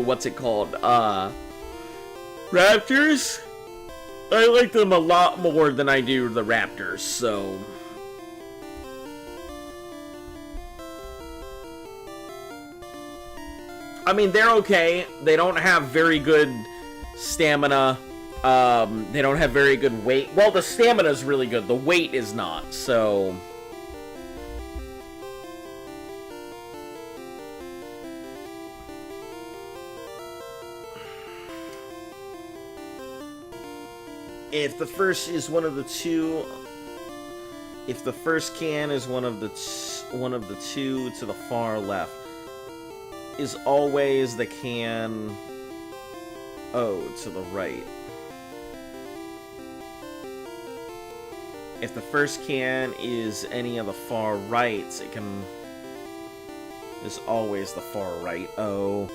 S1: what's it called? Raptors? I like them a lot more than I do the raptors, so... I mean, they're okay. They don't have very good stamina. They don't have very good weight. Well, the stamina's really good. The weight is not, so... If the first is one of the two... If the first can is one of the two to the far left, is always the can O to the right. If the first can is any of the far rights, it can is always the far right O.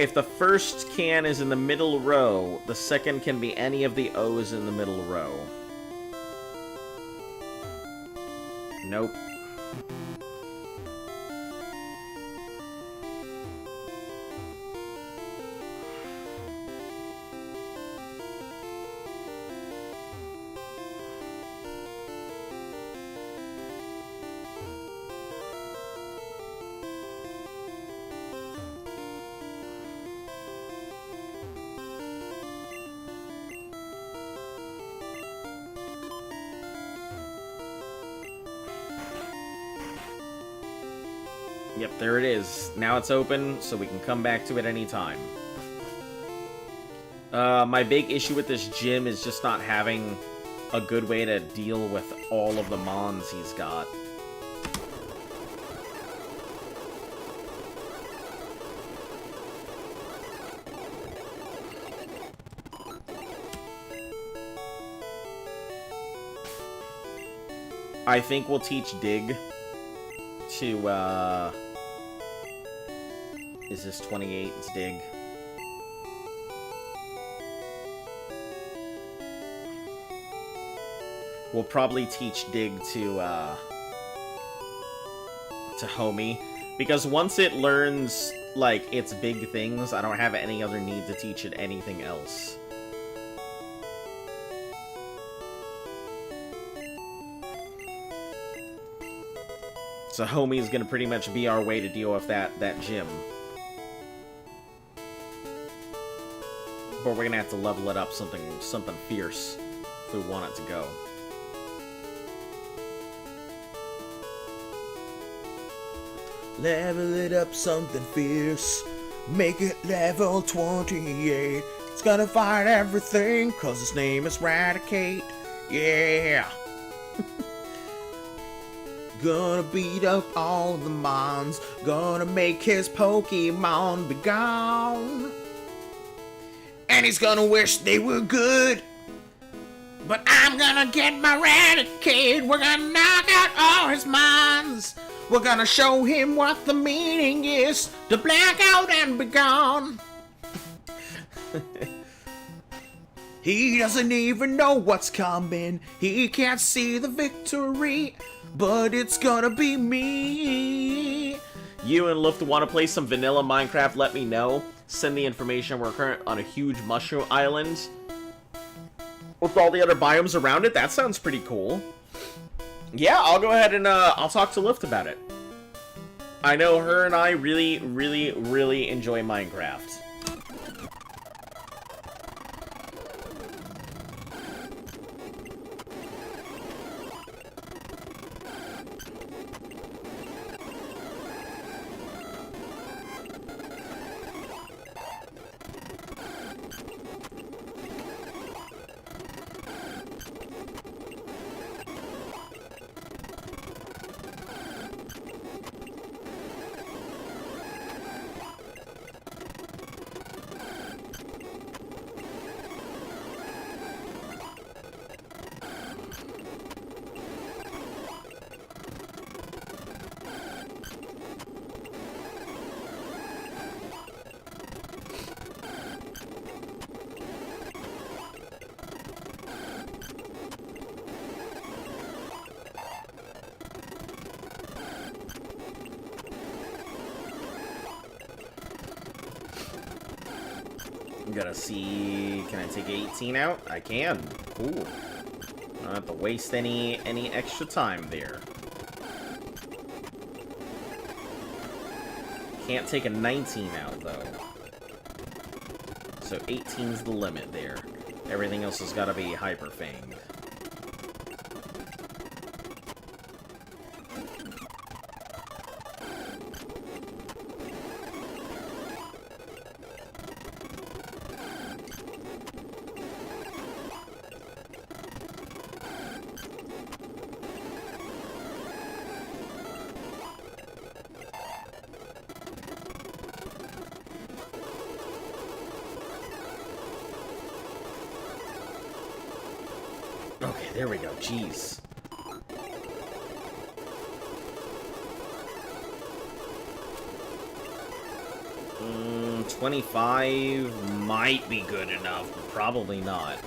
S1: If the first can is in the middle row, the second can be any of the O's in the middle row. Nope. Yep, there it is. Now it's open, so we can come back to it anytime. My big issue with this gym is just not having a good way to deal with all of the mons he's got. I think we'll teach Dig to, is this 28? It's Dig. We'll probably teach Dig to Homie, because once it learns, like, its big things, I don't have any other need to teach it anything else. So Homie is gonna pretty much be our way to deal with that gym. But we're gonna have to level it up something fierce if we want it to go.
S3: Level it up something fierce. Make it level 28. It's gonna fight everything, cause its name is Raticate. Yeah! Gonna beat up all the mons. Gonna make his Pokemon be gone. And he's gonna wish they were good. But I'm gonna get my Raticate. We're gonna knock out all his mons. We're gonna show him what the meaning is to black out and be gone. He doesn't even know what's coming. He can't see the victory, but it's gonna be me.
S1: You and Luft want to play some vanilla Minecraft, let me know. send the information. We're currently on a huge mushroom island with all the other biomes around it. That sounds pretty cool. Yeah, I'll go ahead and I'll talk to Lift about it. I know her and I really, really, really enjoy Minecraft. Gotta see, can I take 18 out? I can. Cool. Don't have to waste any extra time there. Can't take a 19 out though. So 18's the limit there. Everything else has gotta be hyper fanged. Okay, there we go. Jeez. Mm, 25 might be good enough, but probably not.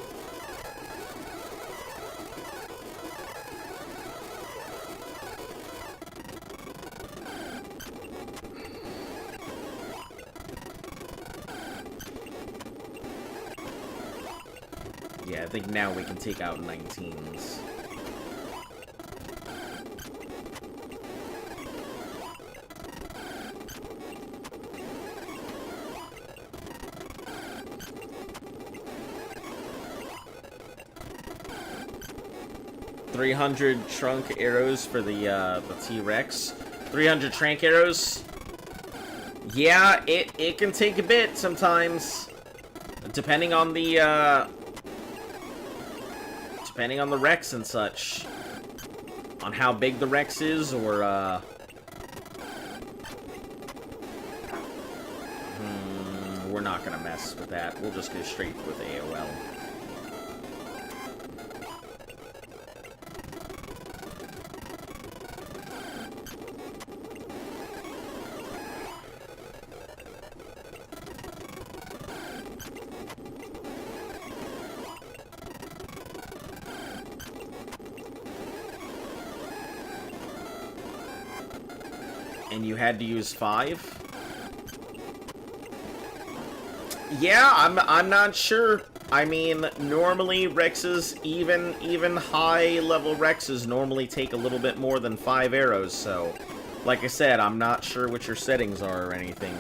S1: Yeah, I think now we can take out 19s. $300 trunk arrows for the T-Rex. 300 trank arrows. Yeah, it can take a bit sometimes, depending on the Rex and such. On how big the Rex is, or, we're not gonna mess with that. We'll just go straight with AOL. And you had to use 5? Yeah, I'm not sure. I mean, normally Rexes, even high-level Rexes normally take a little bit more than 5 arrows, so... Like I said, I'm not sure what your settings are or anything.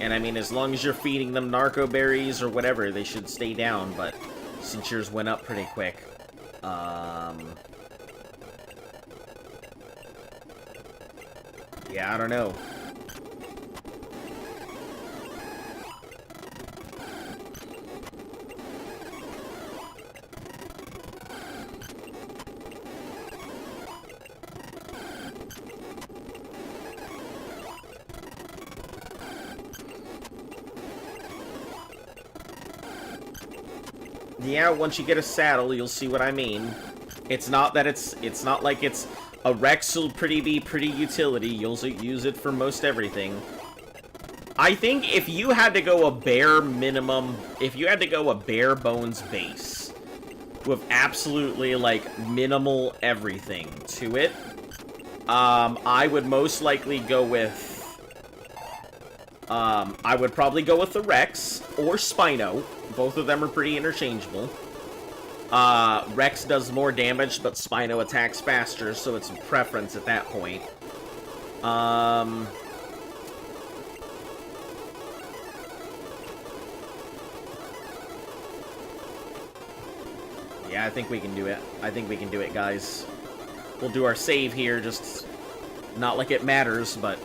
S1: And I mean, as long as you're feeding them narco berries or whatever, they should stay down, but since yours went up pretty quick, yeah, I don't know. Yeah, once you get a saddle, you'll see what I mean. It's not that it's not like it's a Rex will be pretty utility. You'll use it for most everything. I think if you had to go a bare minimum, if you had to go a bare bones base with absolutely like minimal everything to it, I would most likely go with I would probably go with the Rex or Spino. Both of them are pretty interchangeable. Rex does more damage, but Spino attacks faster, so it's a preference at that point. Yeah, I think we can do it. I think we can do it, guys. We'll do our save here, just not like it matters, but...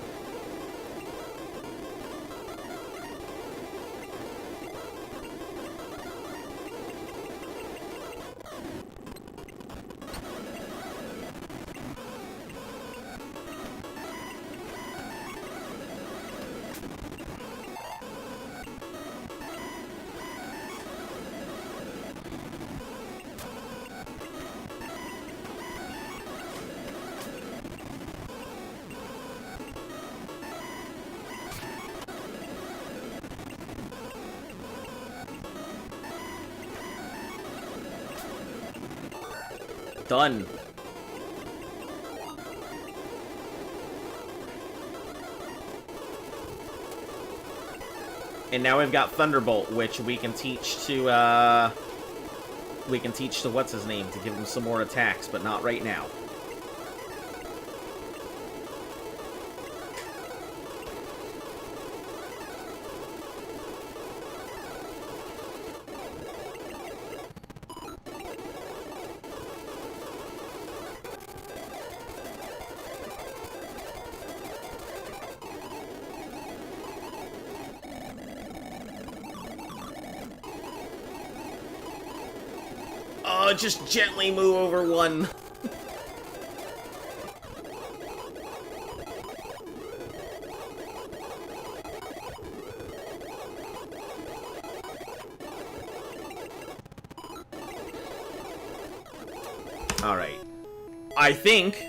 S1: Done. And now we've got Thunderbolt, which we can teach to, what's his name, to give him some more attacks, but not right now. Oh, just gently move over one. Alright. I think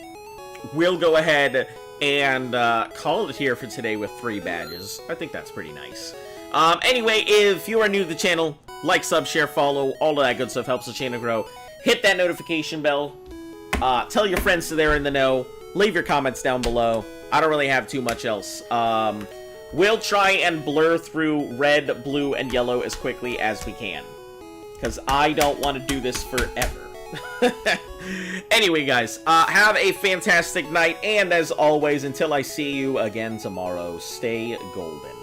S1: we'll go ahead and call it here for today with 3 badges. I think that's pretty nice. Anyway, if you are new to the channel, like, sub, share, follow, all of that good stuff helps the channel grow. Hit that notification bell. Tell your friends so they're in the know. Leave your comments down below. I don't really have too much else. We'll try and blur through red, blue, and yellow as quickly as we can. Because I don't want to do this forever. Anyway, guys, have a fantastic night. And as always, until I see you again tomorrow, stay golden.